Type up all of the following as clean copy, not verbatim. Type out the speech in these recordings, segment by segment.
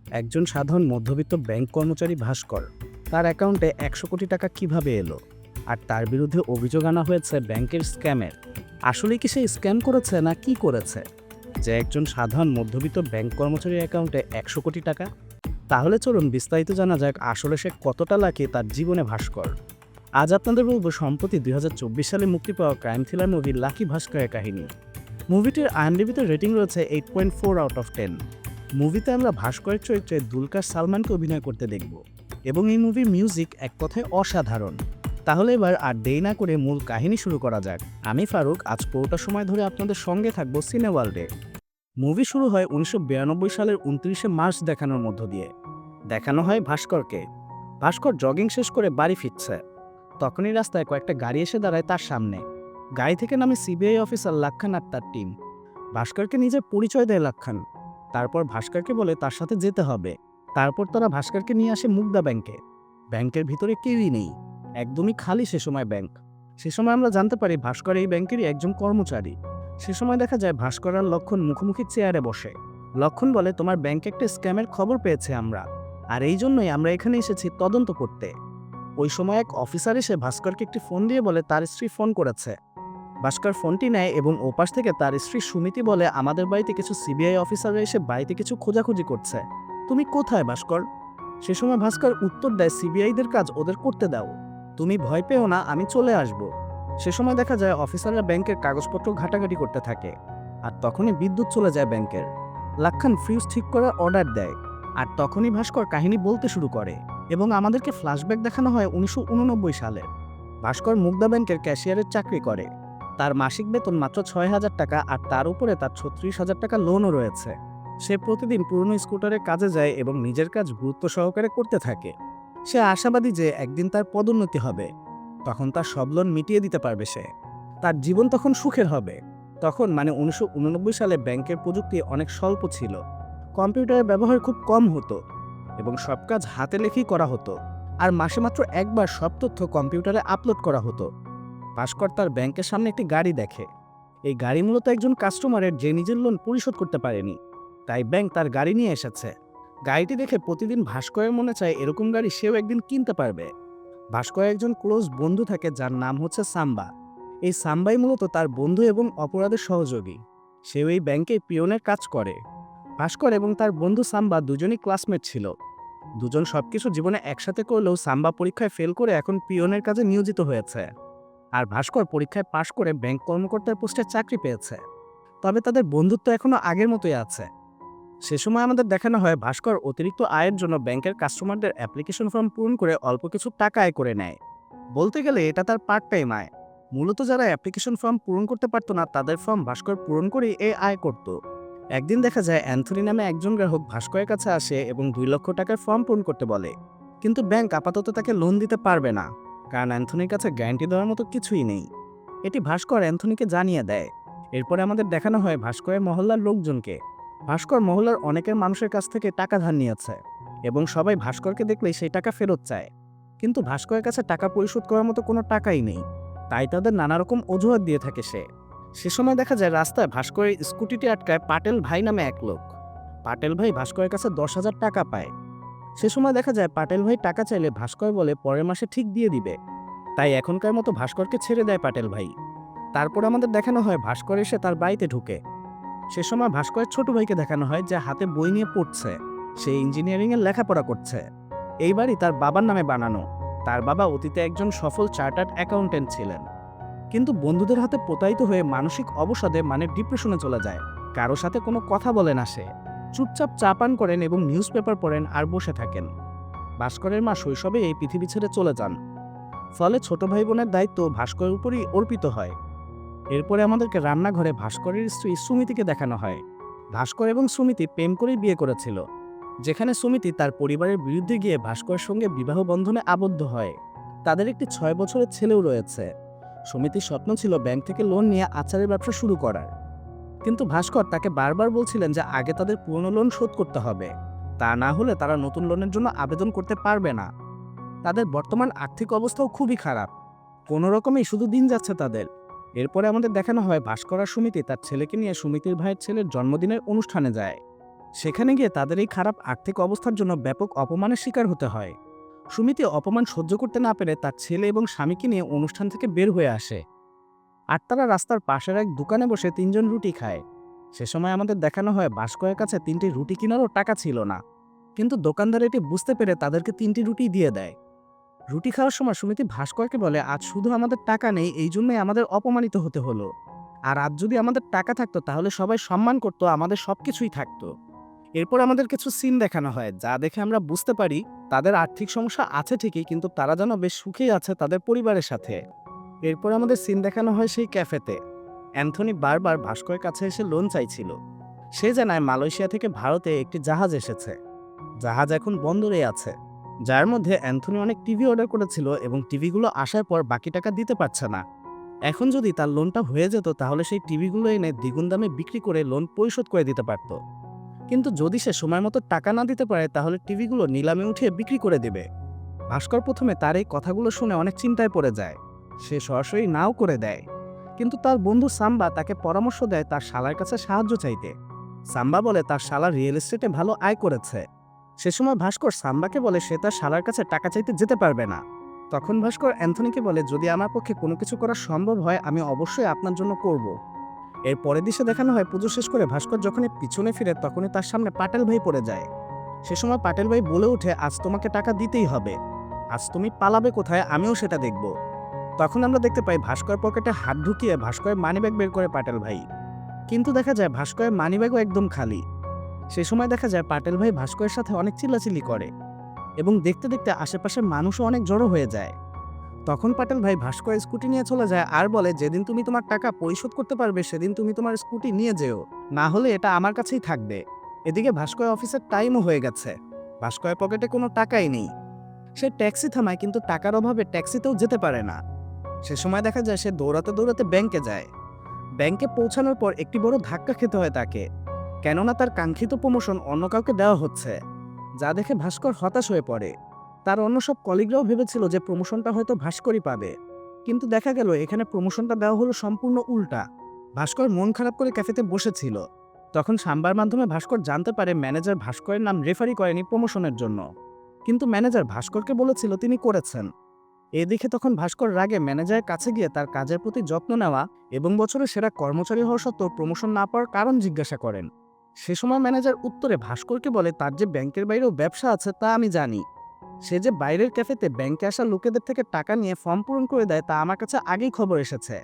একজন সাধারণ মধ্যবিত্ত ব্যাংক কর্মচারী ভাস্কর তার অ্যাকাউন্টে ১০০ কোটি টাকা কিভাবে এলো, আর তার বিরুদ্ধে অভিযোগ আনা হয়েছে ব্যাংকের স্ক্যামের। আসলে কি সে স্ক্যাম করেছে না কি করেছে যে একজন সাধারণ মধ্যবিত্ত ব্যাংক কর্মচারীর অ্যাকাউন্টে ১০০ কোটি টাকা? তাহলে চলুন বিস্তারিত জানা যাক আসলে সে কতটা লাকি তার জীবনে ভাস্কর। আজ আপনাদের বলবো সম্প্রতি ২০২৪ সালে মুক্তি পাওয়া ক্রাইম থ্রিলার মুভি লাকি ভাস্করের কাহিনী। মুভিটির আইএমডিবিতে রেটিং রয়েছে 8.4 আউট অফ 10। মুভিতে আমরা ভাস্করের চরিত্রে দুলকার সালমানকে অভিনয় করতে দেখব, এবং এই মুভির মিউজিক এক কথায় অসাধারণ। তাহলে এবার আর দেরি না করে মূল কাহিনী শুরু করা যাক। আমি ফারুক, আজ পুরোটা সময় ধরে আপনাদের সঙ্গে থাকবো সিনে ওয়ার্ল্ডে। মুভি শুরু হয় ১৯৯২ সালের ২৯শে মার্চ দেখানোর মধ্য দিয়ে। দেখানো হয় ভাস্করকে। ভাস্কর জগিং শেষ করে বাড়ি ফিরছে। তখনই রাস্তায় কয়েকটা গাড়ি এসে দাঁড়ায় তার সামনে। গাড়ি থেকে নামে সিবিআই অফিসার লাক্ষান আর তার টিম। ভাস্করকে নিজের পরিচয় দেয় লাক্ষান। তারপর ভাস্করকে বলে তার সাথে যেতে হবে। তারপর তারা ভাস্করকে নিয়ে আসে মুগদা ব্যাংকে। ব্যাংকের ভিতরে কেউই নেই, একদমই খালি সে সময় ব্যাংক। সে সময় আমরা জানতে পারি ভাস্কর এই ব্যাংকেরই একজন কর্মচারী। সে সময় দেখা যায় ভাস্কর আর লক্ষণ মুখোমুখি চেয়ারে বসে। লক্ষণ বলে, তোমার ব্যাংকে একটা স্ক্যামের খবর পেয়েছে আমরা, আর এই জন্যই আমরা এখানে এসেছি তদন্ত করতে। ওই সময় এক অফিসার এসে ভাস্করকে একটি ফোন দিয়ে বলে তার স্ত্রী ফোন করেছে। ভাস্কর ফোনটি নেয় এবং ওপাশ থেকে তার স্ত্রী সুমিতি বলে, আমাদের বাড়িতে কিছু সিবিআই অফিসাররা এসে বাড়িতে কিছু খোঁজাখুঁজি করছে, তুমি কোথায় ভাস্কর? সে সময় ভাস্কর উত্তর দেয়, সিবিআইদের কাজ ওদের করতে দাও, তুমি ভয় পেও না, আমি চলে আসব। সে সময় দেখা যায় অফিসাররা ব্যাংকের কাগজপত্র ঘাটাঘাটি করতে থাকে, আর তখনই বিদ্যুৎ চলে যায় ব্যাংকের। লাক্ষান ফিউজ ঠিক করার অর্ডার দেয়, আর তখনই ভাস্কর কাহিনী বলতে শুরু করে, এবং আমাদেরকে ফ্ল্যাশব্যাক দেখানো হয় ১৯৮৯ সালে। ভাস্কর মুগদা ব্যাংকের ক্যাশিয়ারের চাকরি করে। তার মাসিক বেতন মাত্র ৬,০০০ টাকা, আর তার উপরে তার ৩৬,০০০ টাকা লোনও রয়েছে। সে প্রতিদিন পুরনো স্কুটারে কাজে যায় এবং নিজের কাজ গুরুত্ব সহকারে করতে থাকে। সে আশাবাদী যে একদিন তার পদোন্নতি হবে, তখন তার সব লোন মিটিয়ে দিতে পারবে সে। তার জীবন তখন সুখের হবে। তখন মানে ১৯৮৯ সালে ব্যাংকের প্রযুক্তি অনেক স্বল্প ছিল। কম্পিউটারের ব্যবহার খুব কম হতো এবং সব কাজ হাতে লেখেই করা হতো, আর মাসে মাত্র একবার সব তথ্য কম্পিউটারে আপলোড করা হতো। ভাস্কর তার ব্যাংকের সামনে একটি গাড়ি দেখে। এই গাড়ি মূলত একজন কাস্টমারের, যে নিজের লোন পরিশোধ করতে পারেনি, তাই ব্যাংক তার গাড়ি নিয়ে এসেছে। গাড়িটি দেখে প্রতিদিন ভাস্করের মনে চায় এরকম গাড়ি সেও একদিন কিনতে পারবে। ভাস্করের একজন ক্লোজ বন্ধু থাকে যার নাম হচ্ছে সাম্বা। এই সাম্বাই মূলত তার বন্ধু এবং অপরাধের সহযোগী। সেও এই ব্যাংকে পিয়নের কাজ করে। ভাস্কর এবং তার বন্ধু সাম্বা দুজনই ক্লাসমেট ছিল। দুজন সবকিছু জীবনে একসাথে করলেও সাম্বা পরীক্ষায় ফেল করে এখন পিয়নের কাজে নিয়োজিত হয়েছে, আর ভাস্কর পরীক্ষায় পাশ করে ব্যাংক কর্মকর্তার পোস্টে চাকরি পেয়েছে। তবে তাদের বন্ধুত্ব এখনো আগের মতোই আছে। সে সময় আমাদের দেখানো হয় ভাস্কর অতিরিক্ত আয়ের জন্য ব্যাংকের কাস্টমারদের অ্যাপ্লিকেশন ফর্ম পূরণ করে অল্প কিছু টাকা আয় করে নেয়। বলতে গেলে এটা তার পার্ট টাইম আয়। মূলত যারা অ্যাপ্লিকেশন ফর্ম পূরণ করতে পারতো না তাদের ফর্ম ভাস্কর পূরণ করেই এই আয় করত। একদিন দেখা যায় অ্যান্থনি নামে একজন গ্রাহক ভাস্করের কাছে আসে এবং ২ লক্ষ টাকার ফর্ম পূরণ করতে বলে, কিন্তু ব্যাংক আপাতত তাকে লোন দিতে পারবে না, কারণ অ্যান্থনির কাছে গ্যারান্টি দেওয়ার মতো কিছুই নেই। এটি ভাস্কর অ্যান্থনিকে জানিয়ে দেয়। এরপরে আমাদের দেখানো হয় ভাস্করের মহল্লার লোকজনকে। ভাস্কর মহল্লার অনেকের মানুষের কাছ থেকে টাকা ধার নিয়েছে, এবং সবাই ভাস্করকে দেখলেই সেই টাকা ফেরত চায়। কিন্তু ভাস্করের কাছে টাকা পরিশোধ করার মতো কোনো টাকাই নেই, তাই তাদের নানা রকম অজুহাত দিয়ে থাকে সে। সে সময় দেখা যায় রাস্তায় ভাস্করের স্কুটিটি আটকায় পাটেল ভাই নামে এক লোক। পাটেল ভাই ভাস্করের কাছে ১০,০০০ টাকা পায়। সে সময় দেখা যায় পাটেল ভাই টাকা চাইলে ভাস্কর বলে পরের মাসে ঠিক দিয়ে দিবে, তাই এখনকার মতো ভাস্করকে ছেড়ে দেয় পাটেল ভাই। তারপর আমাদের দেখানো হয় ভাস্কর এসে তার বাড়িতে ঢুকে। সে সময় ভাস্করের ছোট ভাইকে দেখানো হয়, যে হাতে বই নিয়ে পড়ছে। সে ইঞ্জিনিয়ারিংয়ের লেখাপড়া করছে। এই বাড়ি তার বাবার নামে বানানো। তার বাবা অতীতে একজন সফল চার্টার্ড অ্যাকাউন্টেন্ট ছিলেন, কিন্তু বন্ধুদের হাতে প্রতারিত হয়ে মানসিক অবসাদে মানে ডিপ্রেশনে চলে যায়। কারো সাথে কোনো কথা বলে না সে, চুপচাপ চা পান করেন এবং নিউজ পেপার পড়েন আর বসে থাকেন। ভাস্করের মা শৈশবে এই পৃথিবী ছেড়ে চলে যান, ফলে ছোট ভাই বোনের দায়িত্ব ভাস্করের উপরই অর্পিত হয়। এরপরে আমাদেরকে রান্নাঘরে ভাস্করের স্ত্রী সুমিতিকে দেখানো হয়। ভাস্কর এবং সুমিতি প্রেম করেই বিয়ে করেছিল, যেখানে সুমিতি তার পরিবারের বিরুদ্ধে গিয়ে ভাস্করের সঙ্গে বিবাহ বন্ধনে আবদ্ধ হয়। তাদের একটি ৬ বছরের ছেলেও রয়েছে। সুমিতির স্বপ্ন ছিল ব্যাংক থেকে লোন নিয়ে আচারের ব্যবসা শুরু করার, কিন্তু ভাস্কর তাকে বারবার বলছিলেন যে আগে তাদের পুরনো লোন শোধ করতে হবে, তা না হলে তারা নতুন লোনের জন্য আবেদন করতে পারবে না। তাদের বর্তমান আর্থিক অবস্থাও খুবই খারাপ, কোনো রকমেই শুধু দিন যাচ্ছে তাদের। এরপরে আমাদের দেখানো হয় ভাস্কর আর সুমিতি তার ছেলেকে নিয়ে সুমিতির ভাইয়ের ছেলের জন্মদিনের অনুষ্ঠানে যায়। সেখানে গিয়ে তাদের এই খারাপ আর্থিক অবস্থার জন্য ব্যাপক অপমানের শিকার হতে হয়। সুমিতি অপমান সহ্য করতে না পেরে তার ছেলে এবং স্বামীকে নিয়ে অনুষ্ঠান থেকে বের হয়ে আসে। আর তারা রাস্তার পাশের এক দোকানে বসে তিনজন রুটি খায়। সে সময় আমাদের দেখানো হয় ভাস্করের কাছে 3টি রুটি কেনারও টাকা ছিল না, কিন্তু দোকানদার এটি বুঝতে পেরে তাদেরকে 3টি রুটি দিয়ে দেয়। রুটি খাওয়ার সময় সুমিতি ভাস্করকে বলে, আজ শুধু আমাদের টাকা নেই, এই জন্যই আমাদের অপমানিত হতে হলো। আর আজ যদি আমাদের টাকা থাকতো তাহলে সবাই সম্মান করতো, আমাদের সবকিছুই থাকতো। এরপর আমাদের কিছু সিন দেখানো হয়, যা দেখে আমরা বুঝতে পারি তাদের আর্থিক সমস্যা আছে ঠিকই, কিন্তু তারা যেন বেশ সুখেই আছে তাদের পরিবারের সাথে। এরপর আমাদের সিন দেখানো হয় সেই ক্যাফেতে। অ্যান্থনি বারবার ভাস্করের কাছে এসে লোন চাইছিল। সে জানায় মালয়েশিয়া থেকে ভারতে একটি জাহাজ এসেছে। জাহাজ এখন বন্দরে আছে, যার মধ্যে অ্যান্থনি অনেক টিভি অর্ডার করেছিল এবং টিভিগুলো আসার পর বাকি টাকা দিতে পারছে না। এখন যদি তার লোনটা হয়ে যেত তাহলে সেই টিভিগুলো এনে দ্বিগুণ দামে বিক্রি করে লোন পরিশোধ করে দিতে পারত। কিন্তু যদি সে সময় মতো টাকা না দিতে পারে তাহলে টিভিগুলো নিলামে উঠিয়ে বিক্রি করে দেবে। ভাস্কর প্রথমে তার এই কথাগুলো শুনে অনেক চিন্তায় পড়ে যায়। সে সরাসরি নাও করে দেয়, কিন্তু তার বন্ধু সাম্বা তাকে পরামর্শ দেয় তার শালার কাছে সাহায্য চাইতে। সাম্বা বলে তার শালা রিয়েল এস্টেটে ভালো আয় করেছে। সে সময় ভাস্কর সাম্বাকে বলে সে তার শালার কাছে টাকা চাইতে যেতে পারবে না। তখন ভাস্কর অ্যান্থনিকে বলে, যদি আমার পক্ষে কোনো কিছু করা সম্ভব হয় আমি অবশ্যই আপনার জন্য করব। এর পরের দৃশ্যে দেখানো হয় পুজো শেষ করে ভাস্কর যখনই পিছনে ফিরে তখনই তার সামনে পাটেল ভাই পড়ে যায়। সে সময় পাটেল ভাই বলে ওঠে, আজ তোমাকে টাকা দিতেই হবে, আজ তুমি পালাবে কোথায় আমিও সেটা দেখব। তখন আমরা দেখতে পাই ভাস্কর পকেটে হাত ঢুকিয়ে ভাস্করের মানিব্যাগ বের করে পাটেল ভাই, কিন্তু দেখা যায় ভাস্করের মানিব্যাগও একদম খালি। সে সময় দেখা যায় পাটেল ভাই ভাস্করের সাথে অনেক চিল্লাচিল্লি করে এবং দেখতে দেখতে আশেপাশের মানুষও অনেক জড়ো হয়ে যায়। তখন পাটেল ভাই ভাস্করের স্কুটি নিয়ে চলে যায় আর বলে, যেদিন তুমি তোমার টাকা পরিশোধ করতে পারবে সেদিন তুমি তোমার স্কুটি নিয়ে যেও, না হলে এটা আমার কাছেই থাকবে। এদিকে ভাস্কর অফিসের টাইমও হয়ে গেছে। ভাস্করের পকেটে কোনো টাকাই নেই। সে ট্যাক্সি থামায় কিন্তু টাকার অভাবে ট্যাক্সিতেও যেতে পারে না। সে সময় দেখা যায় সে দৌড়াতে দৌড়াতে ব্যাংকে যায়। ব্যাংকে পৌঁছানোর পর একটি বড় ধাক্কা খেতে হয় তাকে, কেননা তার কাঙ্ক্ষিত প্রমোশন অন্য কাউকে দেওয়া হচ্ছে, যা দেখে ভাস্কর হতাশ হয়ে পড়ে। তার অন্য সব কলিগরাও ভেবেছিল যে প্রমোশনটা হয়তো ভাস্করই পাবে, কিন্তু দেখা গেল এখানে প্রমোশনটা দেওয়া হলো সম্পূর্ণ উল্টা। ভাস্কর মন খারাপ করে ক্যাফেতে বসেছিল। তখন সাম্বার মাধ্যমে ভাস্কর জানতে পারে ম্যানেজার ভাস্করের নাম রেফারি করেনি প্রমোশনের জন্য, কিন্তু ম্যানেজার ভাস্করকে বলেছিল তিনি করেছেন। এদিকে তখন ভাস্কর রাগে ম্যানেজারের কাছে গিয়ে তার কাজের প্রতি যত্ন নেওয়া এবং বছরের সেরা কর্মচারী হওয়া সত্ত্বেও প্রমোশন না পাওয়ার কারণ জিজ্ঞাসা করেন। সে সময় ম্যানেজার উত্তরে ভাস্করকে বলে, তার যে ব্যাংকের বাইরেও ব্যবসা আছে তা আমি জানি। সে যে বাইরের ক্যাফেতে ব্যাংকে আসা লোকেদের থেকে টাকা নিয়ে ফর্ম পূরণ করে দেয় তা আমার কাছে আগেই খবর এসেছে।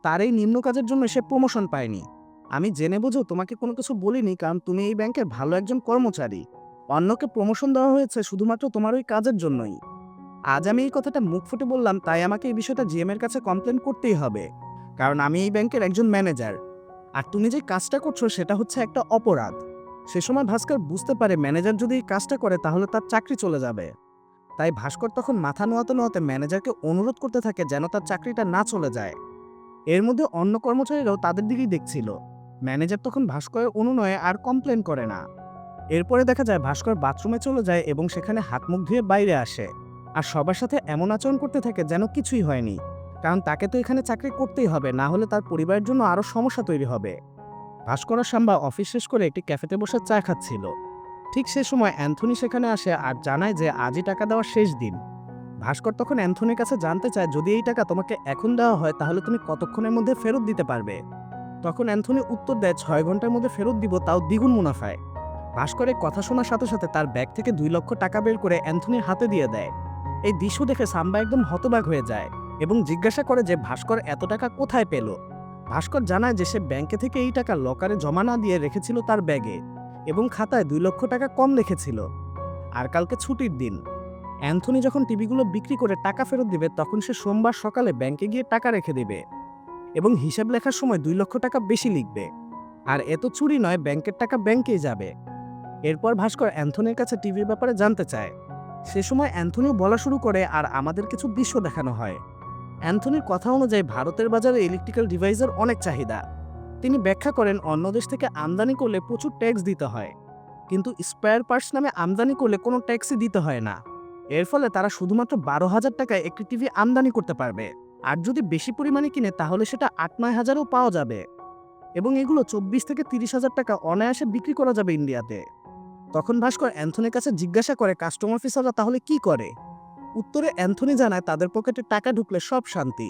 তার এই নিম্ন কাজের জন্য সে প্রমোশন পায়নি। আমি জেনে বুঝেও তোমাকে কোনো কিছু বলিনি, কারণ তুমি এই ব্যাংকের ভালো একজন কর্মচারী। অন্যকে প্রমোশন দেওয়া হয়েছে শুধুমাত্র তোমার ওই কাজের জন্যই। আজ আমি এই কথাটা মুখ ফুটে বললাম, তাই আমাকে এই বিষয়টা জিএম এর কাছে কমপ্লেন করতেই হবে, কারণ আমি এই ব্যাংকের একজন ম্যানেজার, আর তুমি যে কাজটা করছো সেটা হচ্ছে একটা অপরাধ। সে সময় ভাস্কর বুঝতে পারে ম্যানেজার যদি এই কাজটা করে তাহলে তার চাকরি চলে যাবে। তাই ভাস্কর তখন মাথা নোয়াতে নোয়াতে ম্যানেজারকে অনুরোধ করতে থাকে যেন তার চাকরিটা না চলে যায়। এর মধ্যে অন্য কর্মচারীরাও তাদের দিকেই দেখছিল। ম্যানেজার তখন ভাস্করের অনুনয়ে আর কমপ্লেন করে না। এরপরে দেখা যায় ভাস্কর বাথরুমে চলে যায় এবং সেখানে হাত মুখ ধুয়ে বাইরে আসে, আর সবার সাথে এমন আচরণ করতে থাকে যেন কিছুই হয়নি, কারণ তাকে তো এখানে চাকরি করতেই হবে, না হলে তার পরিবারের জন্য আরও সমস্যা তৈরি হবে। ভাস্কর আর সাম্বা অফিস শেষ করে একটি ক্যাফেতে বসে চা খাচ্ছিল। ঠিক সে সময় অ্যান্থনি সেখানে আসে আর জানায় যে আজই টাকা দেওয়ার শেষ দিন। ভাস্কর তখন অ্যান্থনির কাছে জানতে চায়, যদি এই টাকা তোমাকে এখন দেওয়া হয় তাহলে তুমি কতক্ষণের মধ্যে ফেরত দিতে পারবে। তখন অ্যান্থনি উত্তর দেয়, 6 ঘন্টার মধ্যে ফেরত দিব, তাও দ্বিগুণ মুনাফায়। ভাস্করের কথা শোনার সাথে সাথে তার ব্যাগ থেকে 2 লক্ষ টাকা বের করে অ্যান্থনির হাতে দিয়ে দেয়। এই দৃশ্য দেখে সাম্বা একদম হতবাক হয়ে যায় এবং জিজ্ঞাসা করে যে ভাস্কর এত টাকা কোথায় পেল। ভাস্কর জানায় যে সে ব্যাংকে থেকে এই টাকা লকারে জমা না দিয়ে রেখেছিল তার ব্যাগে এবং খাতায় 2 লক্ষ টাকা কম রেখেছিল। আর কালকে ছুটির দিন। অ্যান্থনি যখন টিভিগুলো বিক্রি করে টাকা ফেরত দিবে তখন সে সোমবার সকালে ব্যাংকে গিয়ে টাকা রেখে দেবে এবং হিসাব লেখার সময় 2 লক্ষ টাকা বেশি লিখবে। আর এত চুরি নয়, ব্যাংকের টাকা ব্যাংকেই যাবে। এরপর ভাস্কর অ্যান্থনির কাছে টিভির ব্যাপারে জানতে চায়। সে সময় অ্যান্থনিও বলা শুরু করে আর আমাদের কিছু দৃশ্য দেখানো হয়। অ্যান্থনির কথা অনুযায়ী ভারতের বাজারে ইলেকট্রিক্যাল ডিভাইসের অনেক চাহিদা। তিনি ব্যাখ্যা করেন অন্য দেশ থেকে আমদানি করলে প্রচুর ট্যাক্স দিতে হয়, কিন্তু স্পেয়ার পার্টস নামে আমদানি করলে কোনো ট্যাক্সই দিতে হয় না। এর ফলে তারা শুধুমাত্র 12,000 টাকায় একটি টিভি আমদানি করতে পারবে, আর যদি বেশি পরিমাণে কিনে তাহলে সেটা 8-9 হাজারও পাওয়া যাবে। এবং এগুলো 24 থেকে 30 হাজার টাকা অনায়াসে বিক্রি করা যাবে ইন্ডিয়াতে। তখন ভাস্কর অ্যান্থনির কাছে জিজ্ঞাসা করে কাস্টম অফিসাররা তাহলে কি করে। উত্তরে অ্যান্থনি জানায় তাদের পকেটে টাকা ঢুকলে সব শান্তি।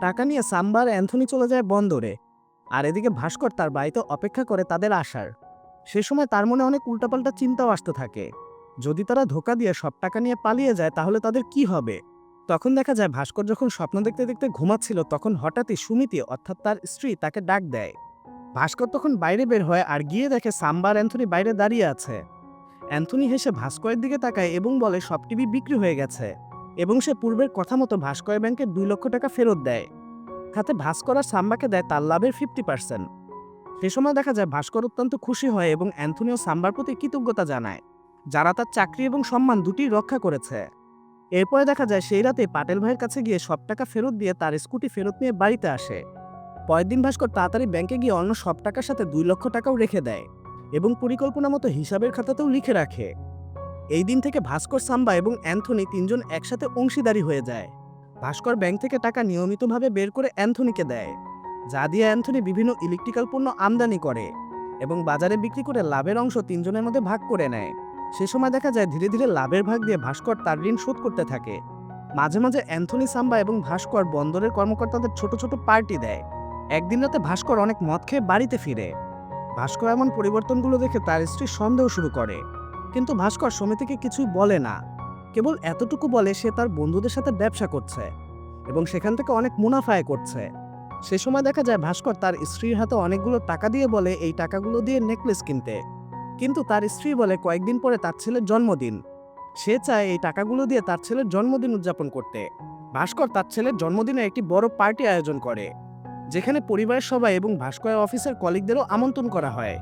টাকা নিয়ে সাম্বা আর অ্যান্থনি চলে যায় বন্দরে। আর এদিকে ভাস্কর তার বাড়িতে অপেক্ষা করে তাদের আসার। সে সময় তার মনে অনেক উল্টাপাল্টা চিন্তাও আসতে থাকে। যদি তারা ধোঁকা দিয়ে সব টাকা নিয়ে পালিয়ে যায় তাহলে তাদের কি হবে। তখন দেখা যায় ভাস্কর যখন স্বপ্ন দেখতে দেখতে ঘুমাচ্ছিল তখন হঠাৎই সুমিতি অর্থাৎ তার স্ত্রী তাকে ডাক দেয়। ভাস্কর তখন বাইরে বের হয় আর গিয়ে দেখে সাম্বা আর অ্যান্থনি বাইরে দাঁড়িয়ে আছে। অ্যান্থনি হেসে ভাস্করের দিকে তাকায় এবং বলে সব টিভি বিক্রি হয়ে গেছে এবং সে পূর্বের কথা মতো ভাস্করের ব্যাংকে 2 লক্ষ টাকা ফেরত দেয়। সাথে ভাস্কর আর সাম্বাকে দেয় তার লাভের 50%। সে সময় দেখা যায় ভাস্কর অত্যন্ত খুশি হয় এবং অ্যান্থনি ও সাম্বার প্রতি কৃতজ্ঞতা জানায়, যারা তার চাকরি এবং সম্মান দুটিই রক্ষা করেছে। এরপরে দেখা যায় সেই রাতে পাটেল ভাইয়ের কাছে গিয়ে সব টাকা ফেরত দিয়ে তার স্কুটি ফেরত নিয়ে বাড়িতে আসে। পরের দিন ভাস্কর তাড়াতাড়ি ব্যাংকে গিয়ে অন্য সব টাকার সাথে 2 লক্ষ টাকাও রেখে দেয় এবং পরিকল্পনা মতো হিসাবের খাতাতেও লিখে রাখে। এই দিন থেকে ভাস্কর, সাম্বা এবং অ্যান্থনি তিনজন একসাথে অংশীদারি হয়ে যায়। ভাস্কর ব্যাংক থেকে টাকা নিয়মিতভাবে বের করে অ্যান্থনিকে দেয়, যা দিয়ে অ্যান্থনি বিভিন্ন ইলেকট্রিক্যাল পণ্য আমদানি করে এবং বাজারে বিক্রি করে লাভের অংশ তিনজনের মধ্যে ভাগ করে নেয়। সে সময় দেখা যায় ধীরে ধীরে লাভের ভাগ দিয়ে ভাস্কর তার ঋণ শোধ করতে থাকে। মাঝে মাঝে অ্যান্থনি, সাম্বা এবং ভাস্কর বন্দরের কর্মকর্তাদের ছোট ছোট পার্টি দেয়। একদিন রাতে ভাস্কর অনেক মদ খেয়ে বাড়িতে ফিরে। ভাস্কর এমন পরিবর্তনগুলো দেখে তার স্ত্রী সন্দেহ শুরু করে, কিন্তু ভাস্কর সমিতিকে কিছুই বলে না। কেবল এতটুকু বলে সে তার বন্ধুদের সাথে ব্যবসা করছে এবং সেখান থেকে অনেক মুনাফা আয় করছে। সে সময় দেখা যায় ভাস্কর তার স্ত্রীর হাতে অনেকগুলো টাকা দিয়ে বলে এই টাকাগুলো দিয়ে নেকলেস কিনতে, কিন্তু তার স্ত্রী বলে কয়েকদিন পরে তার ছেলের জন্মদিন, সে চায় এই টাকাগুলো দিয়ে তার ছেলের জন্মদিন উদযাপন করতে। ভাস্কর তার ছেলের জন্মদিনে একটি বড় পার্টি আয়োজন করে, যেখানে পরিবারের সবাই এবং ভাস্করের অফিসের কলিগদেরও আমন্ত্রণ করা হয়।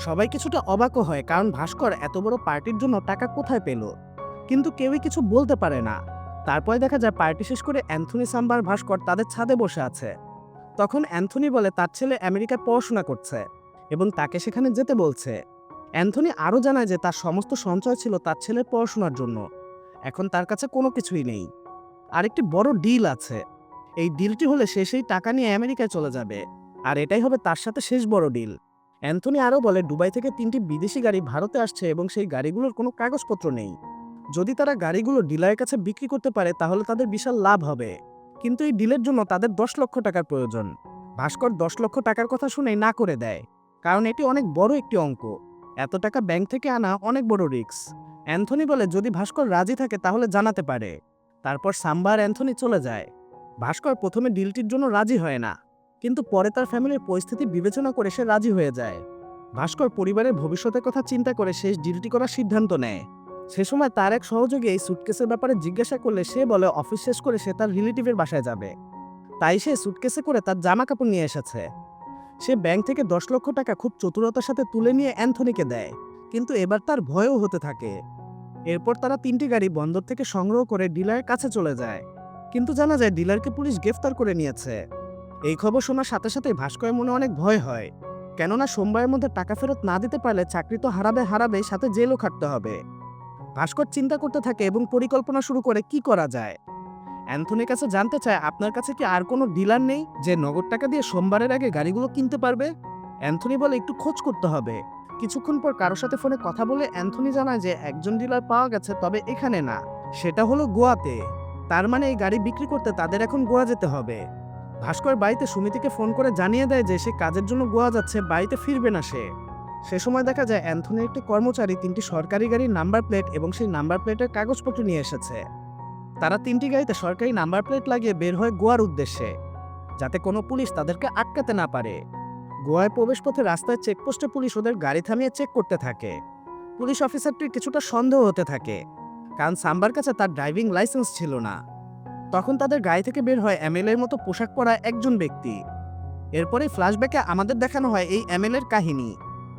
সবাই কিছুটা অবাকও হয়, কারণ ভাস্কর এত বড় পার্টির জন্য টাকা কোথায় পেল, কিন্তু কেউই কিছু বলতে পারে না। তারপরে দেখা যায় পার্টি শেষ করে অ্যান্থনি, সাম্বার, ভাস্কর তাদের ছাদে বসে আছে। তখন অ্যান্থনি বলে তার ছেলে আমেরিকায় পড়াশোনা করছে এবং তাকে সেখানে যেতে বলছে। অ্যান্থনি আরও জানায় যে তার সমস্ত সঞ্চয় ছিল তার ছেলের পড়াশোনার জন্য, এখন তার কাছে কোনো কিছুই নেই। আরেকটি বড় ডিল আছে, এই ডিলটি হলে সে সেই টাকা নিয়ে আমেরিকায় চলে যাবে, আর এটাই হবে তার সাথে শেষ বড় ডিল। অ্যান্থনি আরও বলে দুবাই থেকে 3টি বিদেশি গাড়ি ভারতে আসছে এবং সেই গাড়িগুলোর কোনো কাগজপত্র নেই। যদি তারা গাড়িগুলো ডিলারের কাছে বিক্রি করতে পারে তাহলে তাদের বিশাল লাভ হবে, কিন্তু এই ডিলের জন্য তাদের 10 লক্ষ টাকার প্রয়োজন। ভাস্কর 10 লক্ষ টাকার কথা শুনেই না করে দেয়, কারণ এটি অনেক বড় একটি অঙ্ক। এত টাকা ব্যাংক থেকে আনা অনেক বড় রিস্ক। অ্যান্থনি বলে যদি ভাস্কর রাজি থাকে তাহলে জানাতে পারে। তারপর সাম্বা আর অ্যান্থনি চলে যায়। ভাস্কর প্রথমে ডিলটির জন্য রাজি হয় না, কিন্তু পরে তার ফ্যামিলির পরিস্থিতি বিবেচনা করে সে রাজি হয়ে যায়। ভাস্কর পরিবারের ভবিষ্যতের কথা চিন্তা করে শেষ ডিলটি করার সিদ্ধান্ত নেয়। সে সময় তার এক সহযোগী এই সুটকেসের ব্যাপারে জিজ্ঞাসা করলে সে বলে অফিস শেষ করে সে তার রিলেটিভের বাসায় যাবে, তাই সে সুটকেসে করে তার জামা কাপড় নিয়ে এসেছে। সে ব্যাংক থেকে 10 লক্ষ টাকা খুব চতুরতার সাথে তুলে নিয়ে অ্যান্থনিকে দেয়, কিন্তু এবার তার ভয়ও হতে থাকে। এরপর তারা 3টি গাড়ি বন্দর থেকে সংগ্রহ করে ডিলারের কাছে চলে যায়, কিন্তু জানা যায় ডিলারকে পুলিশ গ্রেফতার করে নিয়েছে। এই খবর শোনার সাথে সাথে ভাস্করের মনে অনেক ভয় হয়, কেননা সোমবারের মধ্যে টাকা ফেরত না দিতে পারলে চাকরি তো হারাবে, সাথে জেলও খাটতে হবে। ভাস্কর চিন্তা করতে থাকে এবং পরিকল্পনা শুরু করে কি করা যায়। অ্যান্থনির কাছে জানতে চায় আপনার কাছে কি আর কোনো ডিলার নেই যে নগদ টাকা দিয়ে সোমবারের আগে গাড়িগুলো কিনতে পারবে। অ্যান্থনি বলে একটু খোঁজ করতে হবে। কিছুক্ষণ পর কারোর সাথে ফোনে কথা বলে অ্যান্থনি জানায় যে একজন ডিলার পাওয়া গেছে, তবে এখানে না, সেটা হলো গোয়াতে। তার মানে এই গাড়ি বিক্রি করতে তাদের এখন গোয়া যেতে হবে। ভাস্কর বাড়িতে সুমিতিকে ফোন করে জানিয়ে দেয় যে সে কাজের জন্য গোয়া যাচ্ছে, বাড়িতে ফিরবে না সে। সে সময় দেখা যায় অ্যান্থনির একটি কর্মচারী 3টি সরকারি গাড়ির নাম্বার প্লেট এবং সেই নাম্বার প্লেটের কাগজপত্র নিয়ে এসেছে। তারা 3টি গাড়িতে সরকারি নাম্বার প্লেট লাগিয়ে বের হয় গোয়ার উদ্দেশ্যে, যাতে কোনো পুলিশ তাদেরকে আটকাতে না পারে। গোয়ায় প্রবেশপথে রাস্তায় চেকপোস্টে পুলিশ ওদের গাড়ি থামিয়ে চেক করতে থাকে। পুলিশ অফিসারটির কিছুটা সন্দেহ হতে থাকে, কারণ সাম্বার কাছে তার ড্রাইভিং লাইসেন্স ছিল না। তখন তাদের গাড়ি থেকে বের হয় এমএলএর মতো পোশাক পরা একজন ব্যক্তি। এরপরে ফ্ল্যাশব্যাকে আমাদের দেখানো হয় এই এমএলএর কাহিনী।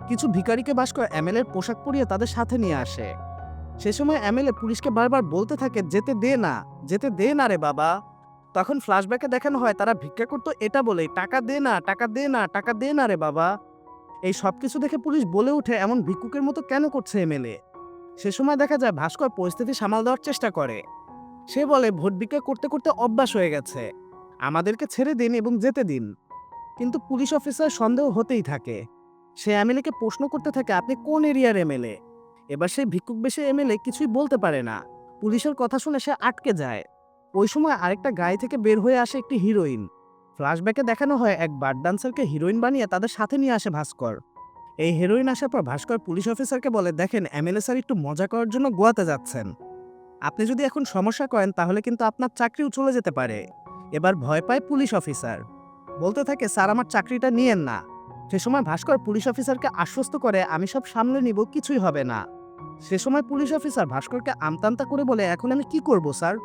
কিছু ভিখারিকে ভাস্কর এমএলএর পোশাক পরিয়ে তাদের সাথে নিয়ে আসে। সে সময় এমএলএ পুলিশকে বারবার বলতে থাকে যেতে দে না রে বাবা। তখন ফ্ল্যাশব্যাকে দেখানো হয় তারা ভিক্ষা করতো এটা বলেই, টাকা দে না রে বাবা। এই সব কিছু দেখে পুলিশ বলে ওঠে এমন ভিক্ষুকের মতো কেন করছে এমএলএ। সে সময় দেখা যায় ভাস্কর পরিস্থিতি সামাল দেওয়ার চেষ্টা করে। সে বলে ভোট ভিক্ষা করতে করতে অভ্যাস হয়ে গেছে, আমাদেরকে ছেড়ে দিন এবং যেতে দিন। কিন্তু পুলিশ অফিসার সন্দেহ হতেই থাকে। সে এমএলএকে প্রশ্ন করতে থাকে, আপনি কোন এরিয়ার এমএলএ? এবার সেই ভিক্ষুক বেশে এমএলএ কিছুই বলতে পারে না। পুলিশের কথা শুনে সে আটকে যায়। ওই সময় আরেকটা গাড়ি থেকে বের হয়ে আসে একটি হিরোইন। ফ্ল্যাশব্যাকে দেখানো হয় এক বার ডান্সারকে হিরোইন বানিয়ে তাদের সাথে নিয়ে আসে ভাস্কর। এই হিরোইন আসার পর ভাস্কর পুলিশ অফিসারকে বলে, দেখেন এমএলএ স্যার একটু মজা করার জন্য গোয়াতে যাচ্ছেন। আপনি যদি এখন সমস্যা করেন তাহলে কিন্তু আপনার চাকরিও চলে যেতে পারে। এবার ভয় পায় পুলিশ অফিসার, বলতে থাকে, স্যার আমার চাকরিটা নিয়েন না। সে সময় ভাস্কর পুলিশ অফিসারকে আশ্বস্ত করে, আমি সব সামলে নিব, কিছুই হবে না। সে সময় পুলিশ অফিসার ভাস্করকে আমতামতা করে বলে, এখন আমি কি করব স্যার?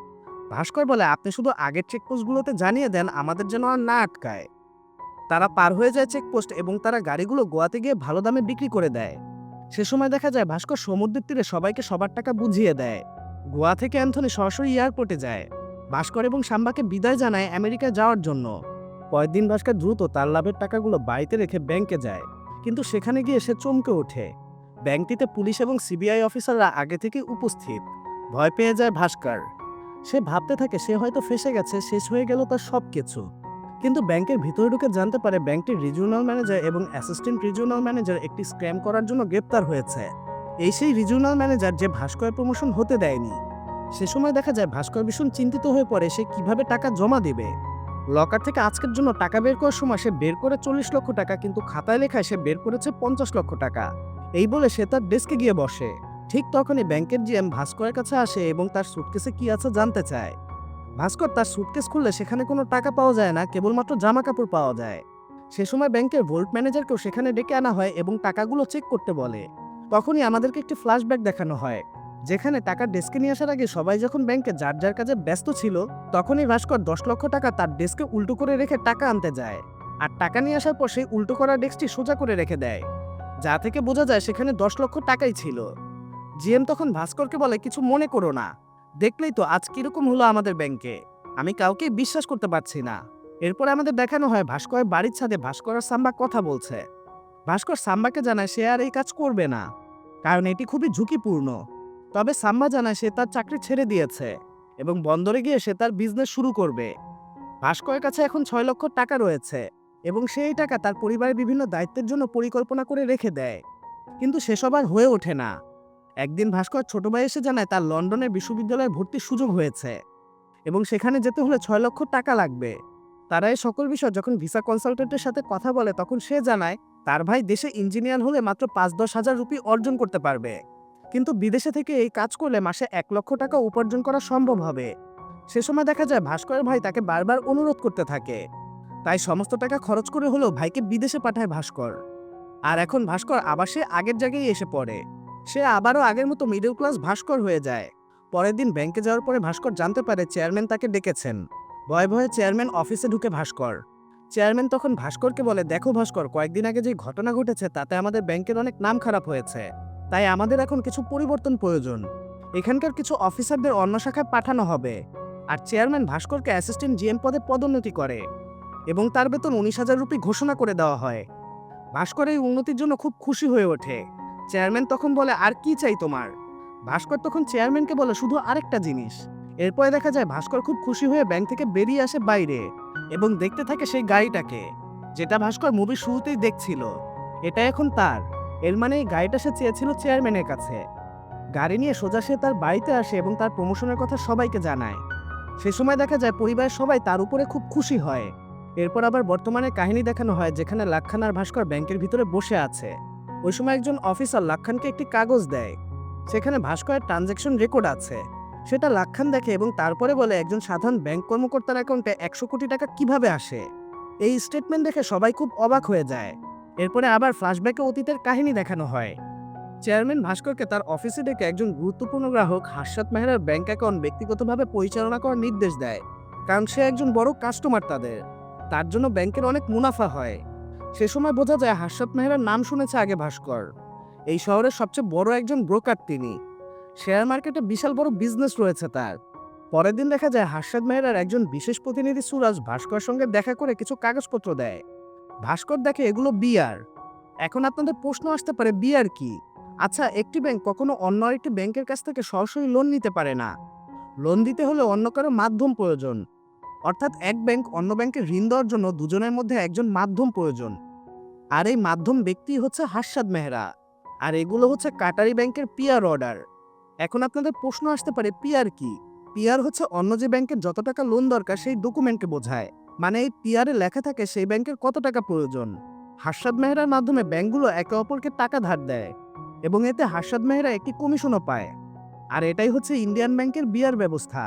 ভাস্কর বলে, আপনি শুধু আগের চেকপোস্টগুলোতে জানিয়ে দেন, আমাদের যেন আর না আটকায়। তারা পার হয়ে যায় চেকপোস্ট এবং তারা গাড়িগুলো গোয়াতে গিয়ে ভালো দামে বিক্রি করে দেয়। সে সময় দেখা যায় ভাস্কর সমুদ্রের তীরে সবাইকে সবার টাকা বুঝিয়ে দেয়। গোয়া থেকে অ্যান্থনি সরাসরি এয়ারপোর্টে যায়। ভাস্কর এবং সাম্বাকে বিদায় জানায় আমেরিকায় যাওয়ার জন্য। পরের দিন ভাস্কর দ্রুত তার লাভের টাকাগুলো বাড়িতে রেখে ব্যাংকে যায়। কিন্তু সেখানে গিয়ে সে চমকে ওঠে। ব্যাংকটিতে পুলিশ এবং সিবিআই অফিসাররা আগে থেকে উপস্থিত। ভয় পেয়ে যায় ভাস্কর। সে ভাবতে থাকে সে হয়তো ফেঁসে গেছে, শেষ হয়ে গেল তার সব কিছু। কিন্তু ব্যাংকের ভিতরে ঢুকে জানতে পারে ব্যাংকটির রিজিওনাল ম্যানেজার এবং অ্যাসিস্ট্যান্ট রিজিওনাল ম্যানেজার একটি স্ক্যাম করার জন্য গ্রেপ্তার হয়েছে। এই সেই রিজিওনাল ম্যানেজার যে ভাস্করের প্রমোশন হতে দেয়নি। সে সময় দেখা যায় ভাস্কর ভীষণ চিন্তিত হয়ে পড়ে, সে কিভাবে টাকা জমা দেবে। লকার থেকে আজকের জন্য টাকা বের করার সময় সে বের করে 40 লক্ষ টাকা, কিন্তু খাতায় লেখায় সে বের করেছে 50 লক্ষ টাকা। এই বলে সে তার ডেস্কে গিয়ে বসে। ঠিক তখনই ব্যাংকের জিএম ভাস্করের কাছে আসে এবং তার সুটকেসে কি আছে জানতে চায়। ভাস্কর তার সুটকেস খুললে সেখানে কোনো টাকা পাওয়া যায় না, কেবলমাত্র জামা কাপড় পাওয়া যায়। সে সময় ব্যাংকের ভোল্ট ম্যানেজারকেও সেখানে ডেকে আনা হয় এবং টাকাগুলো চেক করতে বলে। তখনই আমাদেরকে একটি ফ্ল্যাশব্যাক দেখানো হয়, যেখানে টাকা ডেস্কে নিয়ে আসার আগে সবাই যখন ব্যাংকে যার যার কাজে ব্যস্ত ছিল, তখনই ভাস্কর 10 লক্ষ টাকা তার ডেস্কে উল্টো করে রেখে টাকা আনতে যায়। আর টাকা নিয়ে আসার পর সেই উল্টো করা ডেস্কটি সোজা করে রেখে দেয়, যা থেকে বোঝা যায় সেখানে 10 লক্ষ টাকাই ছিল। জিএম তখন ভাস্করকে বলে, কিছু মনে করো না, দেখলেই তো আজ কিরকম হলো আমাদের ব্যাংকে, আমি কাউকে বিশ্বাস করতে পারছি না। এরপরে আমাদের দেখানো হয় ভাস্করের বাড়ির ছাদে ভাস্কর আর সাম্বা কথা বলছে। ভাস্কর সাম্বাকে জানায় সে আর এই কাজ করবে না, কারণ এটি খুবই ঝুঁকিপূর্ণ। তবে সাম্বা জানায় সে তার চাকরি ছেড়ে দিয়েছে এবং বন্দরে গিয়ে সে তার বিজনেস শুরু করবে। ভাস্করের কাছে এখন 6 লক্ষ টাকা রয়েছে এবং সে এই টাকা তার পরিবারের বিভিন্ন দায়িত্বের জন্য পরিকল্পনা করে রেখে দেয়। কিন্তু সেসব আর হয়ে ওঠে না। একদিন ভাস্কর ছোট ভাই এসে জানায় তার লন্ডনের বিশ্ববিদ্যালয়ে ভর্তির সুযোগ হয়েছে এবং সেখানে যেতে হলে 6 লক্ষ টাকা লাগবে। তারা এই সকল বিষয় যখন ভিসা কনসালটেন্টের সাথে কথা বলে, তখন সে জানায় তার ভাই দেশে ইঞ্জিনিয়ার হলে মাত্র 5-10 হাজার রুপি অর্জন করতে পারবে, কিন্তু বিদেশে থেকে এই কাজ করলে মাসে 1 লক্ষ টাকা উপার্জন করা সম্ভব হবে। সে সময় দেখা যায় ভাস্করের ভাই তাকে বারবার অনুরোধ করতে থাকে, তাই সমস্ত টাকা খরচ করে হলেও ভাইকে বিদেশে পাঠায় ভাস্কর। আর এখন ভাস্কর আবার সে আগের জায়গায় এসে পড়ে। সে আবারও আগের মতো মিডল ক্লাস ভাস্কর হয়ে যায়। পরের দিন ব্যাংকে যাওয়ার পরে ভাস্কর জানতে পারে চেয়ারম্যান তাকে ডেকেছেন। ভয়ে ভয়ে চেয়ারম্যান অফিসে ঢুকে ভাস্কর। চেয়ারম্যান তখন ভাস্করকে বলে, দেখো ভাস্কর, কয়েকদিন আগে যে ঘটনা ঘটেছে তাতে আমাদের ব্যাংকের অনেক নাম খারাপ হয়েছে, তাই আমাদের এখন কিছু পরিবর্তন প্রয়োজন। এখানকার কিছু অফিসারদের অন্য শাখায় পাঠানো হবে। আর চেয়ারম্যান ভাস্করকে অ্যাসিস্ট্যান্ট জিএম পদে পদোন্নতি করে এবং তার বেতন 19,000 রুপি ঘোষণা করে দেওয়া হয়। ভাস্কর এই উন্নতির জন্য খুব খুশি হয়ে ওঠে। চেয়ারম্যান তখন বলে, আর কি চাই তোমার? ভাস্কর তখন চেয়ারম্যানকে বলে, শুধু আরেকটা জিনিস। এরপরে দেখা যায় ভাস্কর খুব খুশি হয়ে ব্যাংক থেকে বেরিয়ে আসে বাইরে এবং দেখতে থাকে সেই গাড়িটাকে, যেটা ভাস্কর মুভির শুরুতেই দেখছিল। এটা এখন তার। এর মানে এই গাড়িটা সে চেয়েছিল চেয়ারম্যানের কাছে। গাড়ি নিয়ে সোজা সে তার বাড়িতে আসে এবং তার প্রমোশনের কথা সবাইকে জানায়। সে সময় দেখা যায় পরিবারের সবাই তার উপরে খুব খুশি হয়। এরপর আবার বর্তমানে কাহিনী দেখানো হয়, যেখানে লাকখান আর ভাস্কর ব্যাংকের ভিতরে বসে আছে। ওই সময় একজন অফিসার লাকখানকে একটি কাগজ দেয়, সেখানে ভাস্করের ট্রানজ্যাকশন রেকর্ড আছে। সেটা লাকখান দেখে এবং তারপরে বলে, একজন সাধারণ ব্যাংক কর্মকর্তার অ্যাকাউন্টে 100 কোটি টাকা কিভাবে আসে? এই স্টেটমেন্ট দেখে সবাই খুব অবাক হয়ে যায়। এরপরে আবার ফ্ল্যাশব্যাকে অতীতের কাহিনী দেখানো হয়। চেয়ারম্যান ভাস্করকে তার অফিসে ডেকে একজন গুরুত্বপূর্ণ গ্রাহক হাসরাত মেহরার ব্যাংক অ্যাকাউন্ট ব্যক্তিগতভাবে পরিচালনা করার নির্দেশ দেয়, কারণ সে একজন বড় কাস্টমার তাদের। তার জন্য ব্যাংকের অনেক মুনাফা হয়। সে সময় বোঝা যায় হাসরাত মেহরার নাম শুনেছে আগে ভাস্কর। এই শহরের সবচেয়ে বড় একজন ব্রোকার তিনি। শেয়ার মার্কেটে বিশাল বড় বিজনেস রয়েছে তার। পরের দিন দেখা যায় হাসরাত মেহরার একজন বিশেষ প্রতিনিধি সুরাজ ভাস্কর সঙ্গে দেখা করে কিছু কাগজপত্র দেয়। ভাস্কর দেখে এগুলো বিয়ার। এখন আপনাদের প্রশ্ন আসতে পারে, বিয়ার কি? আচ্ছা, একটি ব্যাংক কখনো অন্য আরেকটি ব্যাংকের কাছ থেকে সরাসরি লোন নিতে পারে না। লোন দিতে হলে অন্য কারো মাধ্যম প্রয়োজন। অর্থাৎ এক ব্যাংক অন্য ব্যাংকে ঋণ দেওয়ার জন্য দুজনের মধ্যে একজন মাধ্যম প্রয়োজন। আর এই মাধ্যম ব্যক্তি হচ্ছে হার্ষাদ মেহরা। আর এগুলো হচ্ছে কাটারি ব্যাংকের পিআর অর্ডার। এখন আপনাদের প্রশ্ন আসতে পারে, পিআর কি? পিআর হচ্ছে অন্য যে ব্যাংকের যত টাকা লোন দরকার সেই ডকুমেন্টকে বোঝায়। মানে এই পিআরে লেখা থাকে সেই ব্যাংকের কত টাকা প্রয়োজন। হার্ষাদ মেহরার মাধ্যমে ব্যাংকগুলো একে অপরকে টাকা ধার দেয় এবং এতে হার্ষাদ মেহরা একটি কমিশনও পায়। আর এটাই হচ্ছে ইন্ডিয়ান ব্যাংকের বিআর ব্যবস্থা।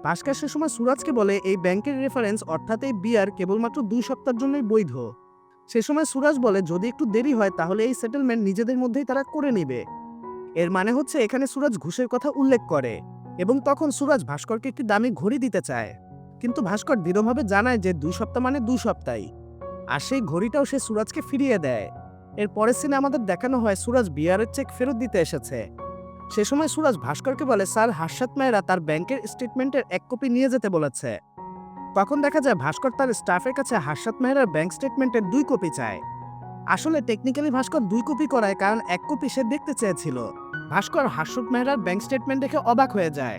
ভাস্কর সে সময় সুরাজকে বলে এই ব্যাংকের রেফারেন্স অর্থাৎ এই বিআর কেবলমাত্র 2 সপ্তাহের জন্যই বৈধ। সে সময় সুরাজ বলে যদি একটু দেরি হয় তাহলে এই সেটেলমেন্ট নিজেদের মধ্যেই তারা করে নেবে। এর মানে হচ্ছে এখানে সুরাজ ঘুষের কথা উল্লেখ করে এবং তখন সুরাজ ভাস্করকে একটি দামি ঘড়ি দিতে চায়। কিন্তু ভাস্কর দৃঢ়ভাবে জানায় যে 2 সপ্তাহ মানে 2 সপ্তাহই। আর সেই ঘড়িটাও সে সুরাজকে ফিরিয়ে দেয়। এর পরের সিনে আমাদের দেখানো হয় সুরাজ বিআরের চেক ফেরত দিতে এসেছে। সে সময় সুরাজ ভাস্করকে বলে স্যার হার্ষাদ মেহরা তার ব্যাংকের স্টেটমেন্টের 1 কপি নিয়ে যেতে বলেছে। তখন দেখা যায় ভাস্কর তার স্টাফের কাছে হার্ষাদ মেহরার ব্যাংক স্টেটমেন্টের 2 কপি চায়। আসলে টেকনিক্যালি ভাস্কর 2 কপি করায়, কারণ 1 কপি সে দেখতে চেয়েছিল। ভাস্কর হার্ষাদ মেহরার ব্যাংক স্টেটমেন্ট দেখে অবাক হয়ে যায়,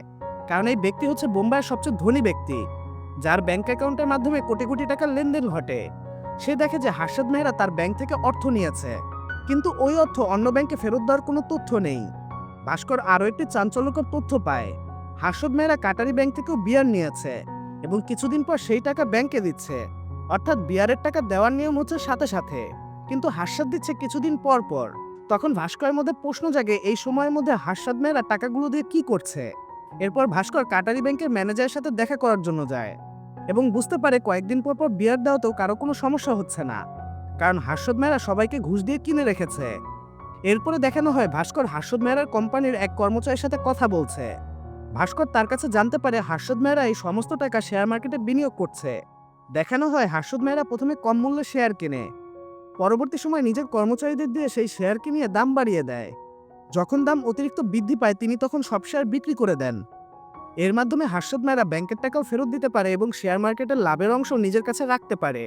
কারণ এই ব্যক্তি হচ্ছে বোম্বাইয়ের সবচেয়ে ধনী ব্যক্তি, যার ব্যাংক অ্যাকাউন্টের মাধ্যমে কোটি কোটি টাকার লেনদেন ঘটে। সে দেখে যে হার্ষাদ মেহরা তার ব্যাংক থেকে অর্থ নিয়েছে, কিন্তু ওই অর্থ অন্য ব্যাংকে ফেরত দেওয়ার কোনো তথ্য নেই। ভাস্কর আরও একটি চাঞ্চল্যকর তথ্য পায়। হার্ষাদ মেহরা কাটারি ব্যাংক থেকেও বিয়ার নিয়েছে এবং কিছুদিন পর সেই টাকা ব্যাংকে দিচ্ছে। অর্থাৎ বিয়ারের টাকা দেওয়ার নিয়ম হচ্ছে সাথে সাথে, কিন্তু হার্ষাদ দিচ্ছে কিছুদিন পর পর। তখন ভাস্করের মধ্যে প্রশ্ন জাগে এই সময়ের মধ্যে হার্ষাদ মেহরা টাকাগুলো দিয়ে কি করছে। এরপর ভাস্কর কাটারি ব্যাংকের ম্যানেজারের সাথে দেখা করার জন্য যায় এবং বুঝতে পারে কয়েকদিন পর পর বিয়ার দেওয়াতেও কারো কোনো সমস্যা হচ্ছে না, কারণ হার্ষাদ মেহরা সবাইকে ঘুষ দিয়ে কিনে রেখেছে। এরপরে দেখানো হয় ভাস্কর হার্ষাদ মেহরার কোম্পানির এক কর্মচারীর সাথে কথা বলছে। ভাস্কর তার কাছে জানতে পারে হার্ষাদ মেহরা এই সমস্ত টাকা শেয়ার মার্কেটে বিনিয়োগ করছে। দেখানো হয় হার্ষাদ মেহরা প্রথমে কম মূল্যে শেয়ার কেনে, পরবর্তী সময় নিজের কর্মচারীদের দিয়ে সেই শেয়ার কিনিয়ে দাম বাড়িয়ে দেয়। যখন দাম অতিরিক্ত বৃদ্ধি পায় তিনি তখন সব শেয়ার বিক্রি করে দেন। এর মাধ্যমে হার্ষাদ মেহরা ব্যাংকের টাকাও ফেরত দিতে পারে এবং শেয়ার মার্কেটের লাভের অংশ নিজের কাছে রাখতে পারে।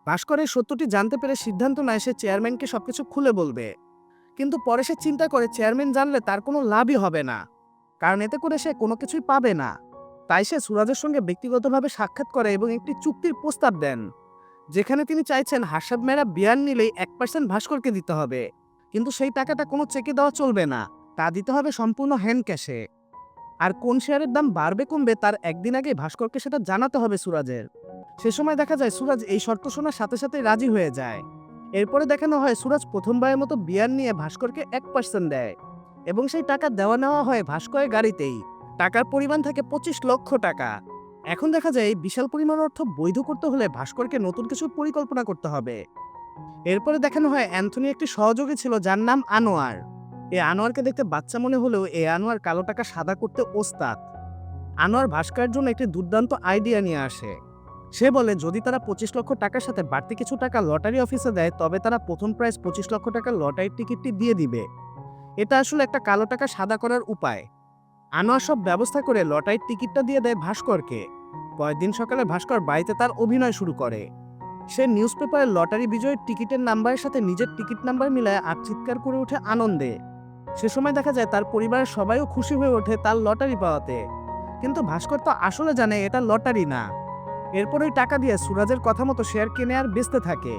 ভাস্কর এই সত্যটি জানতে পেরে সিদ্ধান্ত নেয় সে চেয়ারম্যানকে সবকিছু খুলে বলবে, কিন্তু পরে সে চিন্তা করে চেয়ারম্যান জানলে তার কোনো লাভই হবে না, কারণ এতে করে সে কোনো কিছুই পাবে না। তাই সে সুরাজের সঙ্গে ব্যক্তিগতভাবে সাক্ষাৎ করে এবং একটি চুক্তির প্রস্তাব দেন, যেখানে তিনি চাইছেন হার্ষাদ মেহরা বিয়ার নিলেই 1% ভাস্করকে দিতে হবে, কিন্তু সেই টাকাটা কোনো চেকে দেওয়া চলবে না, তা দিতে হবে সম্পূর্ণ হ্যান্ড ক্যাশে। আর কোন শেয়ারের দাম বাড়বে কমবে তার একদিন আগে ভাস্করকে সেটা জানাতে হবে সুরাজের। সে সময় দেখা যায় সুরাজ এই শর্ত শোনার সাথে সাথে রাজি হয়ে যায়। এরপরে দেখানো হয় সুরাজ প্রথমবারের মতো বিয়ার নিয়ে ভাস্করকে 1% দেয় এবং সেই টাকা দেওয়া নেওয়া হয় ভাস্করের গাড়িতেই। টাকার পরিমাণ থাকে 25 লক্ষ টাকা। এখন দেখা যায় এই বিশাল পরিমাণ অর্থ বৈধ করতে হলে ভাস্করকে নতুন কিছু পরিকল্পনা করতে হবে। এরপরে দেখানো হয় অ্যান্থনি একটি সহযোগী ছিল যার নাম আনোয়ার। এই আনোয়ারকে দেখতে বাচ্চা মনে হলেও এই আনোয়ার কালো টাকা সাদা করতে ওস্তাদ। আনোয়ার ভাস্করের জন্য একটি দুর্দান্ত আইডিয়া নিয়ে আসে। সে বলে যদি তারা 25 লক্ষ টাকার সাথে বাড়তি কিছু টাকা লটারি অফিসে দেয় তবে তারা প্রথম প্রাইজ 25 লক্ষ টাকার লটারির টিকিটটি দিয়ে দিবে। এটা আসলে একটা কালো টাকা সাদা করার উপায়। আনোয়ার সব ব্যবস্থা করে লটারির টিকিটটা দিয়ে দেয় ভাস্করকে। পরের দিন সকালে ভাস্কর বাড়িতে তার অভিনয় শুরু করে। সে নিউজ পেপারে লটারি বিজয়ের টিকিটের নাম্বারের সাথে নিজের টিকিট নাম্বার মিলায় আর চিৎকার করে ওঠে আনন্দে। সে সময় দেখা যায় তার পরিবারের সবাইও খুশি হয়ে ওঠে তার লটারি পাওয়াতে, কিন্তু ভাস্কর তো আসলে জানে এটা লটারি না। এরপর ওই টাকা দিয়ে সুরাজের কথা মতো শেয়ার কিনে আর বেচতে থাকে।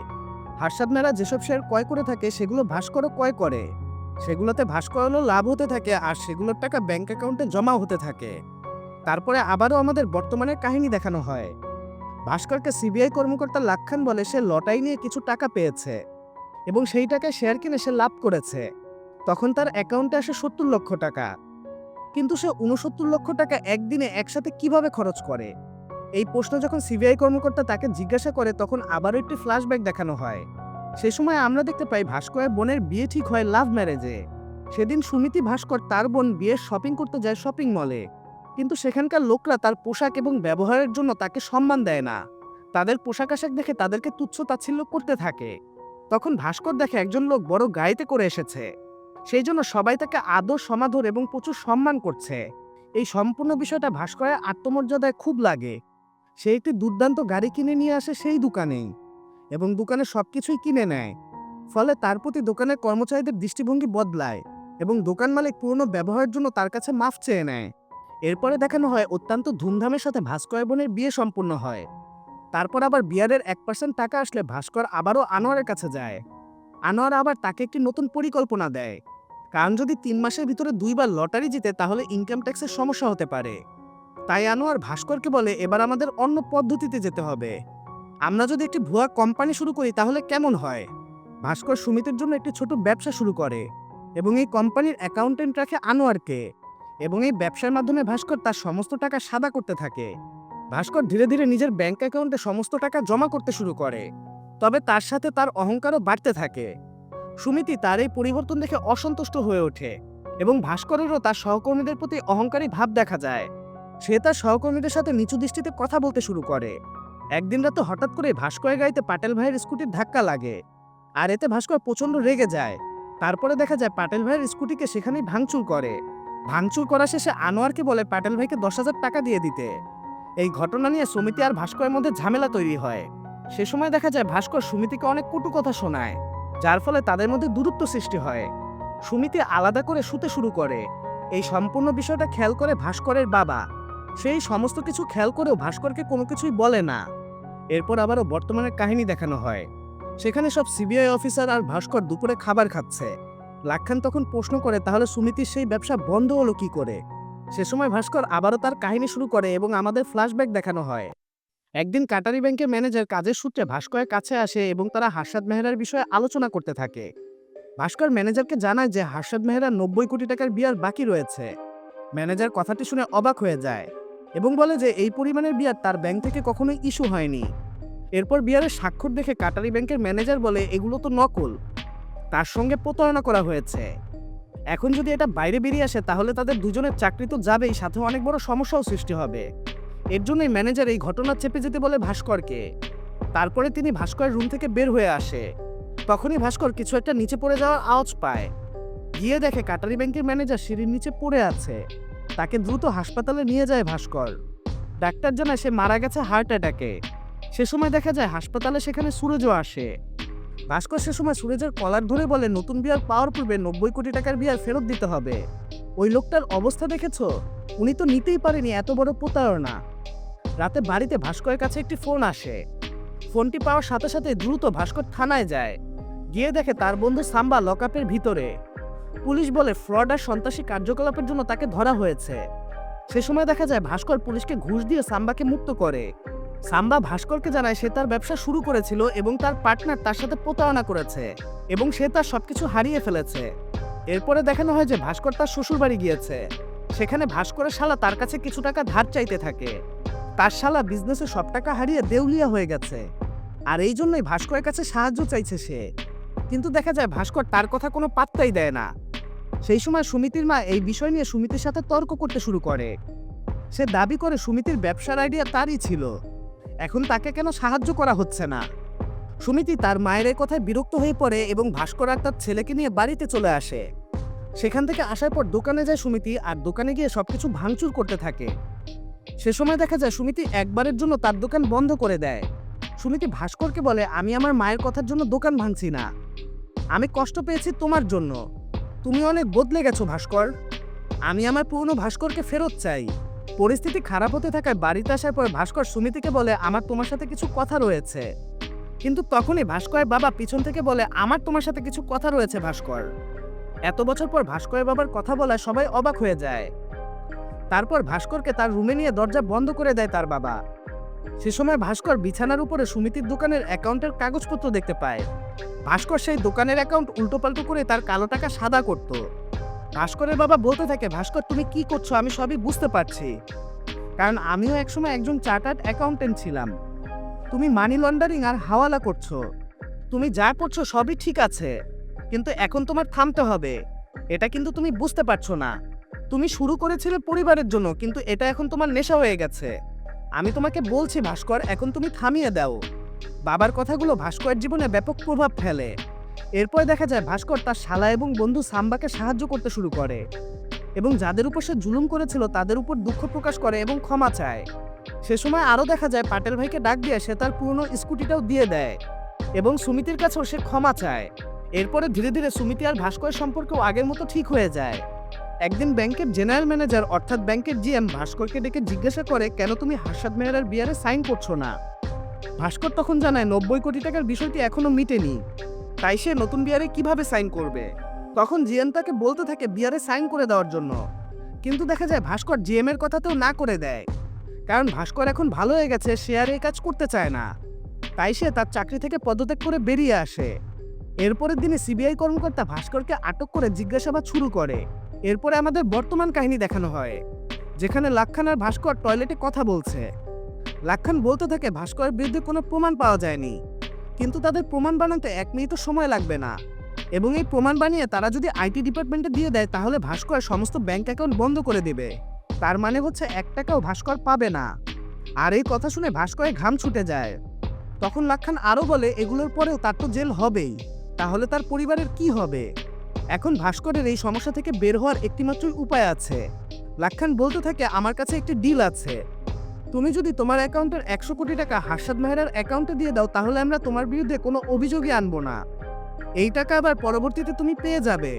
হার্ষাদ মেহরা যেসব শেয়ার ক্রয় করে থাকে সেগুলো ভাস্করও ক্রয় করে। সেগুলোতে ভাস্করেরও লাভ হতে থাকে আর সেগুলোর টাকা ব্যাংক অ্যাকাউন্টে জমা হতে থাকে। তারপরে আবারও আমাদের বর্তমানের কাহিনী দেখানো হয়। ভাস্করকে সিবিআই কর্মকর্তা লাক্ষান বলে সে লটারি নিয়ে কিছু টাকা পেয়েছে এবং সেই টাকায় শেয়ার কিনে সে লাভ করেছে। তখন তার অ্যাকাউন্টে আসে 70 লক্ষ টাকা, কিন্তু সে 69 লক্ষ টাকা একদিনে একসাথে কিভাবে খরচ করে। এই প্রশ্ন যখন সিবিআই কর্মকর্তা তাকে জিজ্ঞাসা করে তখন আবারও একটি ফ্ল্যাশব্যাক দেখানো হয়। সে সময় আমরা দেখতে পাই ভাস্করের বোনের বিয়ে ঠিক হয় লাভ ম্যারেজে। সেদিন সুমিতি ভাস্কর তার বোন বিয়ের শপিং করতে যায় শপিং মলে, কিন্তু সেখানকার লোকরা তার পোশাক এবং ব্যবহারের জন্য তাকে সম্মান দেয় না। তাদের পোশাক আশাক দেখে তাদেরকে তুচ্ছ তাচ্ছিল্য করতে থাকে। তখন ভাস্কর দেখে একজন লোক বড় গাড়িতে করে এসেছে, সেই জন্য সবাই তাকে আদর সমাদর এবং প্রচুর সম্মান করছে। এই সম্পূর্ণ বিষয়টা ভাস্করের আত্মমর্যাদায় খুব লাগে। সে একটি দুর্দান্ত গাড়ি কিনে নিয়ে আসে সেই দোকানেই এবং দোকানে সবকিছুই কিনে নেয়। ফলে তার প্রতি দোকানের কর্মচারীদের দৃষ্টিভঙ্গি বদলায় এবং দোকান মালিক পুরনো ব্যবহারের জন্য তার কাছে মাফ চেয়ে নেয়। এরপরে দেখানো হয় অত্যন্ত ধুমধামের সাথে ভাস্কর বোনের বিয়ে সম্পূর্ণ হয়। তারপর আবার বিয়ারের 1% টাকা আসলে ভাস্কর আবারও আনোয়ারের কাছে যায়। আনোয়ার আবার তাকে একটি নতুন পরিকল্পনা দেয়, কারণ যদি 3 মাসের ভিতরে 2বার লটারি জিতে তাহলে ইনকাম ট্যাক্সের সমস্যা হতে পারে। তাই আনোয়ার ভাস্করকে বলে এবার আমাদের অন্য পদ্ধতিতে যেতে হবে। আমরা যদি একটি ভুয়া কোম্পানি শুরু করি তাহলে কেমন হয়? ভাস্কর সুমিতের জন্য একটি ছোট ব্যবসা শুরু করে এবং এই কোম্পানির অ্যাকাউন্টেন্ট রাখে আনোয়ারকে, এবং এই ব্যবসার মাধ্যমে ভাস্কর তার সমস্ত টাকা সাদা করতে থাকে। ভাস্কর ধীরে ধীরে নিজের ব্যাংক অ্যাকাউন্টে সমস্ত টাকা জমা করতে শুরু করে, তবে তার সাথে তার অহংকারও বাড়তে থাকে। সুমিতি তার এই পরিবর্তন দেখে অসন্তুষ্ট হয়ে ওঠে এবং ভাস্করেরও তার সহকর্মীদের প্রতি অহংকারী ভাব দেখা যায়। সে তার সহকর্মীদের সাথে নিচু দৃষ্টিতে কথা বলতে শুরু করে। একদিন রাতে হঠাৎ করে ভাস্করের গাড়িতে পাটেল ভাইয়ের স্কুটির ধাক্কা লাগে, আর এতে ভাস্কর প্রচণ্ড রেগে যায়। তারপরে দেখা যায় পাটেল ভাইয়ের স্কুটিকে সেখানেই ভাঙচুর করে। ভাঙচুর করা শেষে আনোয়ারকে বলে পাটেল ভাইকে 10,000 টাকা দিয়ে দিতে। এই ঘটনা নিয়ে সুমিতি আর ভাস্করের মধ্যে ঝামেলা তৈরি হয়। সে সময় দেখা যায় ভাস্কর সুমিতিকে অনেক কটু কথা শোনায়, যার ফলে তাদের মধ্যে দূরত্ব সৃষ্টি হয়। সুমিতি আলাদা করে শুতে শুরু করে। এই সম্পূর্ণ বিষয়টা খেয়াল করে ভাস্করের বাবা। সেই সমস্ত কিছু খেয়াল করেও ভাস্করকে কোনো কিছুই বলে না। এরপর আবারও বর্তমানের কাহিনী দেখানো হয়। সেখানে সব সিবিআই অফিসার আর ভাস্কর দুপুরে খাবার খাচ্ছে। লাখান তখন প্রশ্ন করে তাহলে সুমিতির সেই ব্যবসা বন্ধ হলো কি করে? সে সময় ভাস্কর আবারও তার কাহিনী শুরু করে এবং আমাদের ফ্ল্যাশব্যাক দেখানো হয়। একদিন কাটারি ব্যাংকের ম্যানেজার কাজের সূত্রে ভাস্করের কাছে আসে এবং তারা হার্ষাদ মেহরার বিষয়ে আলোচনা করতে থাকে। ভাস্কর ম্যানেজারকে জানায় যে হার্ষাদ মেহরার 90 কোটি টাকার বিয়ার বাকি রয়েছে। ম্যানেজার কথাটি শুনে অবাক হয়ে যায় এবং বলে যে এই পরিমাণের বিয়ার তার ব্যাংক থেকে কখনোই ইস্যু হয়নি। এরপর বিয়ারের স্বাক্ষর দেখে কাটারি ব্যাংকের ম্যানেজার বলে এগুলো তো নকল, তার সঙ্গে প্রতারণা করা হয়েছে। এখন যদি এটা বাইরে বেরিয়ে আসে তাহলে তাদের দুজনের চাকরি তো যাবেই, সাথে অনেক বড় সমস্যাও সৃষ্টি হবে। এর জন্যই ম্যানেজার এই ঘটনা চেপে যেতে বলে ভাস্করকে। তারপরে তিনি ভাস্করের রুম থেকে বের হয়ে আসে। তখনই ভাস্কর কিছু একটা নিচে পড়ে যাওয়ার আওয়াজ পায়। গিয়ে দেখে কাটারি ব্যাংকের ম্যানেজার সিঁড়ির নিচে পড়ে আছে। তাকে দ্রুত হাসপাতালে নিয়ে যায় ভাস্কর। ডাক্তার জানায় সে মারা গেছে হার্ট অ্যাটাকে। সে সময় দেখা যায় হাসপাতালে সেখানে সুরজও আসে। ভাস্কর সে সময় সুরজের কলার ধরে বলে নতুন বিয়ার পাওয়ার পূর্বে 90 কোটি টাকার বিয়ার ফেরত দিতে হবে। ওই লোকটার অবস্থা দেখেছো? উনি তো নিতেই পারেনি, এত বড় প্রতারণা। রাতে বাড়িতে ভাস্করের কাছে একটি ফোন আসে। ফোনটি পাওয়ার সাথে সাথে দ্রুত ভাস্কর থানায় যায়। গিয়ে দেখে তার বন্ধু সাম্বা লকআপের ভিতরে। পুলিশ বলে ফ্রড আর সন্ত্রাসী কার্যকলাপের জন্য তাকে ধরা হয়েছে। সে সময় দেখা যায় ভাস্কর পুলিশকে ঘুষ দিয়ে সাম্বাকে মুক্ত করে। সাম্বা ভাস্করকে জানায় সে তার ব্যবসা শুরু করেছিল এবং তার পার্টনার তার সাথে প্রতারণা করেছে এবং সে তার সবকিছু হারিয়ে ফেলেছে। এরপরে দেখানো হয় যে ভাস্কর তার শ্বশুরবাড়ি গিয়েছে। সেখানে ভাস্করের শালা তার কাছে কিছু টাকা ধার চাইতে থাকে। তার শালা বিজনেসে সব টাকা হারিয়ে দেউলিয়া হয়ে গেছে, আর এই জন্যই ভাস্করের কাছে সাহায্য চাইছে সে। কিন্তু দেখা যায় ভাস্কর তার কথা কোনো পাত্তাই দেয় না। সেই সময় সুমিতির মা এই বিষয় নিয়ে সুমিতির সাথে তর্ক করতে শুরু করে। সে দাবি করে সুমিতির ব্যবসার আইডিয়া তারই ছিল, এখন তাকে কেন সাহায্য করা হচ্ছে না। সুমিতি তার মায়ের এই কথায় বিরক্ত হয়ে পড়ে এবং ভাস্কর আর তার ছেলেকে নিয়ে বাড়িতে চলে আসে। সেখান থেকে আসার পর দোকানে যায় সুমিতি, আর দোকানে গিয়ে সবকিছু ভাঙচুর করতে থাকে। সে সময় দেখা যায় সুমিতি একবারের জন্য তার দোকান বন্ধ করে দেয়। সুমিতি ভাস্করকে বলে আমি আমার মায়ের কথার জন্য দোকান ভাঙছি না, আমি কষ্ট পেয়েছি তোমার জন্য। তুমি অনেক বদলে গেছো ভাস্কর, আমি আমার পুরনো ভাস্করকে ফেরত চাই। পরিস্থিতি খারাপ হতে থাকায় বাড়িতে আসার পর ভাস্কর সুমিতিকে বলে আমার তোমার সাথে কিছু কথা রয়েছে। কিন্তু তখনই ভাস্করের বাবা পিছন থেকে বলে আমার তোমার সাথে কিছু কথা রয়েছে ভাস্কর। এত বছর পর ভাস্করের বাবার কথা বলায় সবাই অবাক হয়ে যায়। তারপর ভাস্করকে তার রুমে নিয়ে দরজা বন্ধ করে দেয় তার বাবা। সে সময় ভাস্কর বিছানার উপরে সুমিতির দোকানের অ্যাকাউন্টের কাগজপত্র দেখতে পায়। ভাস্কর সেই দোকানের অ্যাকাউন্ট উল্টোপাল্টো করে তার কালো টাকা সাদা করত। ভাস্করের বাবা বলতে থাকে ভাস্কর তুমি কি করছো, আমি সবই বুঝতে পারছি, কারণ আমিও একসময় একজন চার্টার্ড অ্যাকাউন্টেন্ট ছিলাম। তুমি মানি লন্ডারিং আর হাওয়ালা করছো, তুমি যা করছো সবই ঠিক আছে, কিন্তু এখন তোমার থামতে হবে। এটা কিন্তু তুমি বুঝতে পারছো না। তুমি শুরু করেছিলে পরিবারের জন্য, কিন্তু এটা এখন তোমার নেশা হয়ে গেছে। আমি তোমাকে বলছি ভাস্কর, এখন তুমি থামিয়ে দাও। বাবার কথাগুলো ভাস্করের জীবনে ব্যাপক প্রভাব ফেলে। এরপর দেখা যায় ভাস্কর তার শালা এবং বন্ধু সাম্বাকে সাহায্য করতে শুরু করে এবং যাদের উপর সে জুলুম করেছিল তাদের উপর দুঃখ প্রকাশ করে এবং ক্ষমা চায়। সে সময় আরও দেখা যায় পাটেল ভাইকে ডাক দিয়ে সে তার পুরনো স্কুটিটাও দিয়ে দেয় এবং সুমিতির কাছেও সে ক্ষমা চায়। এরপরে ধীরে ধীরে সুমিতি আর ভাস্করের সম্পর্কও আগের মতো ঠিক হয়ে যায়। একদিন ব্যাংকের জেনারেল ম্যানেজার অর্থাৎ ব্যাংকের জিএম ভাস্করকে ডেকে জিজ্ঞাসা করে, কেন তুমি হার্ষাদ মেহরার বিয়ারে সাইন করছো না? ভাস্কর তখন জানায় 90 কোটি টাকার বিষয়টি এখনো মিটেনি, তাই সে নতুন বিয়ারে কিভাবে সাইন করবে। তখন জিএম তাকে বলতে থাকে বিয়ারে সাইন করে দেওয়ার জন্য, কিন্তু দেখা যায় ভাস্কর জিএম এর কথাতেও না করে দেয়, কারণ ভাস্কর এখন ভালো হয়ে গেছে, সে আর এই কাজ করতে চায় না। তাই সে তার চাকরি থেকে পদত্যাগ করে বেরিয়ে আসে। এরপরের দিনে সিবিআই কর্মকর্তা ভাস্করকে আটক করে জিজ্ঞাসাবাদ শুরু করে। এরপরে আমাদের বর্তমান কাহিনী দেখানো হয়, যেখানে লাখ খান আর ভাস্কর টয়লেটে কথা বলছে। লাখ খান বলতে থাকে ভাস্করের বিরুদ্ধে কোনো প্রমাণ পাওয়া যায়নি, কিন্তু তাদের প্রমাণ বানাতে 1 মিনিটও সময় লাগবে না, এবং এই প্রমাণ বানিয়ে তারা যদি আইটি ডিপার্টমেন্টে দিয়ে দেয় তাহলে ভাস্কর সমস্ত ব্যাংক অ্যাকাউন্ট বন্ধ করে দেবে। তার মানে হচ্ছে 1 টাকাও ভাস্কর পাবে না। আর এই কথা শুনে ভাস্করের ঘাম ছুটে যায়। তখন লাখ খান আরও বলে, এগুলোর পরেও তার তো জেল হবেই, তাহলে তার পরিবারের কি হবে? এখন ভাস্করের এই সমস্যা থেকে বের হওয়ার একটিমাত্রই উপায় আছে। লাখ খান বলতে থাকে, আমার কাছে একটি ডিল আছে। তুমি যদি তোমার অ্যাকাউন্টের 100 কোটি টাকা হার্ষাদ মেহরার অ্যাকাউন্টে দিয়ে দাও তাহলে আমরা তোমার বিরুদ্ধে কোনো অভিযোগই আনবো না। এই টাকা আবার পরবর্তীতে তুমি পেয়ে যাবে।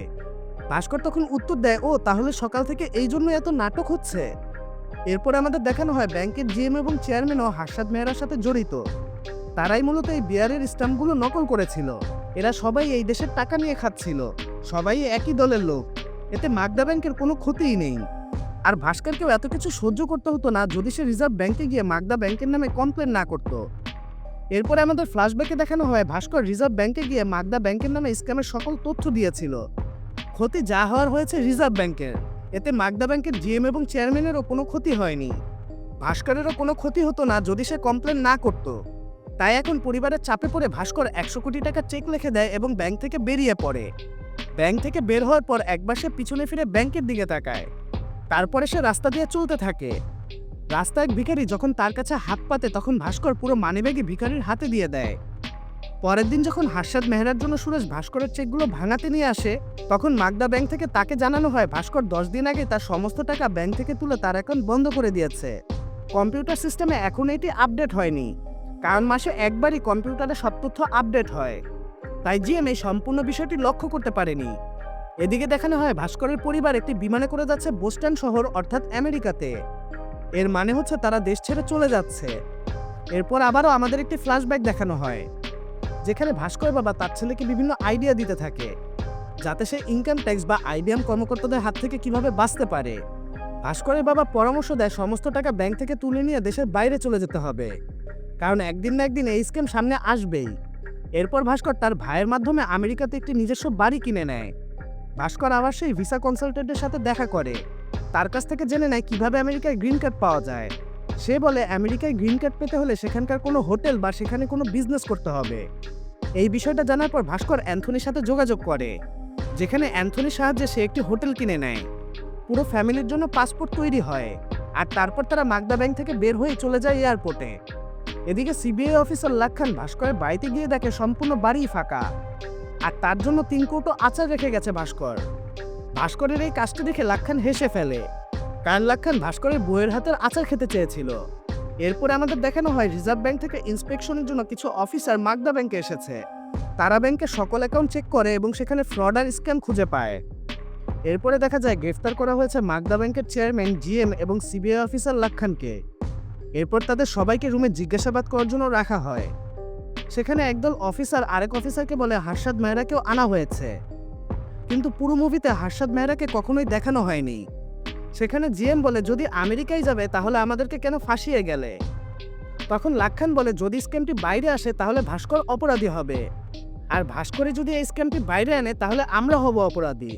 ভাস্কর তখন উত্তর দেয়, ও তাহলে সকাল থেকে এই জন্য এত নাটক হচ্ছে। এরপর আমাদের দেখানো হয় ব্যাংকের জিএম এবং চেয়ারম্যানও হার্ষাদ মেহরার সাথে জড়িত। তারাই মূলত এই বিয়ারের স্ট্যাম্পগুলো নকল করেছিল। এরা সবাই এই দেশের টাকা নিয়ে খাচ্ছিল, সবাই একই দলের লোক। এতে মাগদা ব্যাংকের কোনো ক্ষতিই নেই। আর ভাস্করকেও এত কিছু সহ্য করতে হতো না যদি সে রিজার্ভ ব্যাংকে গিয়ে মাগদা ব্যাংকের নামে কমপ্লেন না করতো। এরপরে আমাদের ফ্ল্যাশব্যাকে দেখানো হয় ভাস্কর রিজার্ভ ব্যাংকে গিয়ে মাগদা ব্যাংকের নামে স্ক্যামের সকল তথ্য দিয়েছিল। ক্ষতি যা হওয়ার হয়েছে রিজার্ভ ব্যাংকের, এতে মাগদা ব্যাংকের জিএম এবং চেয়ারম্যানেরও কোনো ক্ষতি হয়নি। ভাস্করেরও কোনো ক্ষতি হতো না যদি সে কমপ্লেন না করত। তাই এখন পরিবারের চাপে পড়ে ভাস্কর 100 কোটি টাকার চেক লিখে দেয় এবং ব্যাংক থেকে বেরিয়ে পড়ে। ব্যাংক থেকে বের হওয়ার পর একবার সে পিছনে ফিরে ব্যাংকের দিকে তাকায়, তারপরে সে রাস্তা দিয়ে চলতে থাকে। রাস্তায় এক ভিখারি যখন তার কাছে হাত পাতে তখন ভাস্কর পুরো মানিব্যাগই ভিখারির হাতে দিয়ে দেয়। পরের দিন যখন হার্ষাদ মেহরার জন্য সুরেশ ভাস্করের চেকগুলো ভাঙাতে নিয়ে আসে তখন মাগদা ব্যাংক থেকে তাকে জানানো হয় ভাস্কর 10 দিন আগে তার সমস্ত টাকা ব্যাংক থেকে তুলে তার অ্যাকাউন্ট বন্ধ করে দিয়েছে। কম্পিউটার সিস্টেমে এখন এটি আপডেট হয়নি, কারণ মাসে একবারই কম্পিউটারে সব তথ্য আপডেট হয়। তাই জিএম এই সম্পূর্ণ বিষয়টি লক্ষ্য করতে পারেনি। এদিকে দেখানো হয় ভাস্করের পরিবার একটি বিমানে করে যাচ্ছে বোস্টন শহর অর্থাৎ আমেরিকাতে। এর মানে হচ্ছে তারা দেশ ছেড়ে চলে যাচ্ছে। এরপর আবারও আমাদের একটি ফ্ল্যাশব্যাক দেখানো হয়, যেখানে ভাস্কর বাবা তার ছেলেকে বিভিন্ন আইডিয়া দিতে থাকে যাতে সে ইনকাম ট্যাক্স বা আইবিএম কর্মকর্তাদের হাত থেকে কিভাবে বাঁচতে পারে। ভাস্করের বাবা পরামর্শ দেয় সমস্ত টাকা ব্যাংক থেকে তুলে নিয়ে দেশের বাইরে চলে যেতে হবে, কারণ একদিন না একদিন এই স্কিম সামনে আসবেই। এরপর ভাস্কর তার ভাইয়ের মাধ্যমে আমেরিকাতে একটি নিজস্ব বাড়ি কিনে নেয়। ভাস্কর আবার সেই ভিসা কনসালটেন্টের সাথে দেখা করে, তার কাছ থেকে জেনে নেয় কিভাবে আমেরিকায় গ্রিন কার্ড পাওয়া যায়। সে বলে আমেরিকায় গ্রিন কার্ড পেতে হলে সেখানকার কোনো হোটেল বা সেখানে কোনো বিজনেস করতে হবে। এই বিষয়টা জানার পর ভাস্কর অ্যান্থনির সাথে যোগাযোগ করে, যেখানে অ্যান্থনির সাহায্যে সে একটি হোটেল কিনে নেয়। পুরো ফ্যামিলির জন্য পাসপোর্ট তৈরি হয়, আর তারপর তারা মাগদা ব্যাংক থেকে বের হয়ে চলে যায় এয়ারপোর্টে। এদিকে সিবিআই অফিসার লাখ খান ভাস্করের বাড়িতে গিয়ে দেখে সম্পূর্ণ বাড়ি ফাঁকা, আর তার জন্য 3 কৌটো আচার রেখে গেছে ভাস্কর। ভাস্করের এই কাজটি দেখে লাখ খান হেসে ফেলে, কারণ লাখ খান ভাস্করের বউয়ের হাতের আচার খেতে চেয়েছিল। এরপরে আমাদের দেখানো হয় রিজার্ভ ব্যাংক থেকে ইন্সপেকশনের জন্য কিছু অফিসার মাগদা ব্যাংকে এসেছে। তারা ব্যাংকের সকল অ্যাকাউন্ট চেক করে এবং সেখানে ফ্রড আর স্ক্যাম খুঁজে পায়। এরপরে দেখা যায় গ্রেফতার করা হয়েছে মাগদা ব্যাংকের চেয়ারম্যান, জিএম এবং সিবিআই অফিসার লাখ খানকে। এরপর তাদের সবাইকে রুমে জিজ্ঞাসাবাদ করার জন্য রাখা হয়। সেখানে একদল অফিসার আরেক অফিসারকে বলে হার্ষাদ মেহরাকেও আনা হয়েছে, কিন্তু পুরো মুভিতে হার্ষাদ মেহরাকে কখনোই দেখানো হয়নি। সেখানে জিএম বলে, যদি আমেরিকায় যাবে তাহলে আমাদেরকে কেন ফাঁসিয়ে গেলে? তখন লাখ খান বলে, যদি স্ক্যামটি বাইরে আসে তাহলে ভাস্কর অপরাধী হবে, আর ভাস্করই যদি এই স্ক্যামটি বাইরে আনে তাহলে আমরা হব অপরাধী।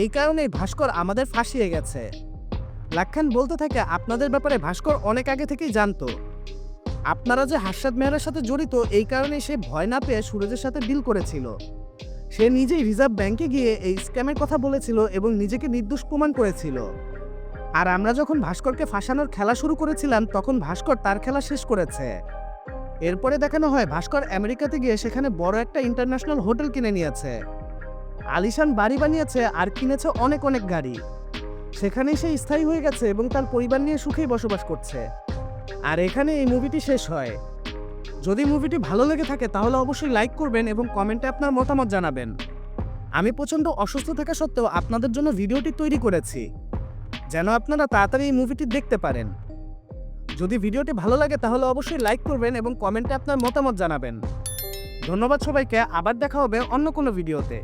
এই কারণেই ভাস্কর আমাদের ফাঁসিয়ে গেছে। লাখ খান বলতে থাকে, আপনাদের ব্যাপারে ভাস্কর অনেক আগে থেকেই জানতো। আপনারা যে হার্ষাদ মেহরার সাথে জড়িত এই কারণেই সে ভয় না পেয়ে সুরজের সাথে ডিল করেছিল। সে নিজেই রিজার্ভ ব্যাংকে গিয়ে এই স্ক্যামের কথা বলেছিল এবং নিজেকে নির্দোষ প্রমাণ করেছিল। আর আমরা যখন ভাস্করকে ফাঁসানোর খেলা শুরু করেছিলাম তখন ভাস্কর তার খেলা শেষ করেছে। এরপরে দেখানো হয় ভাস্কর আমেরিকাতে গিয়ে সেখানে বড় একটা ইন্টারন্যাশনাল হোটেল কিনে নিয়েছে, আলিশান বাড়ি বানিয়েছে আর কিনেছে অনেক অনেক গাড়ি। সেখানেই সে স্থায়ী হয়ে গেছে এবং তার পরিবার নিয়ে সুখেই বসবাস করছে। আর এখানে এই মুভিটি শেষ হয়। যদি মুভিটি ভালো লেগে থাকে তাহলে অবশ্যই লাইক করবেন এবং কমেন্টে আপনার মতামত জানাবেন। আমি প্রচণ্ড অসুস্থ থাকা সত্ত্বেও আপনাদের জন্য ভিডিওটি তৈরি করেছি, যেন আপনারা তাড়াতাড়ি এই মুভিটি দেখতে পারেন। যদি ভিডিওটি ভালো লাগে তাহলে অবশ্যই লাইক করবেন এবং কমেন্টে আপনার মতামত জানাবেন। ধন্যবাদ সবাইকে, আবার দেখা হবে অন্য কোনো ভিডিওতে।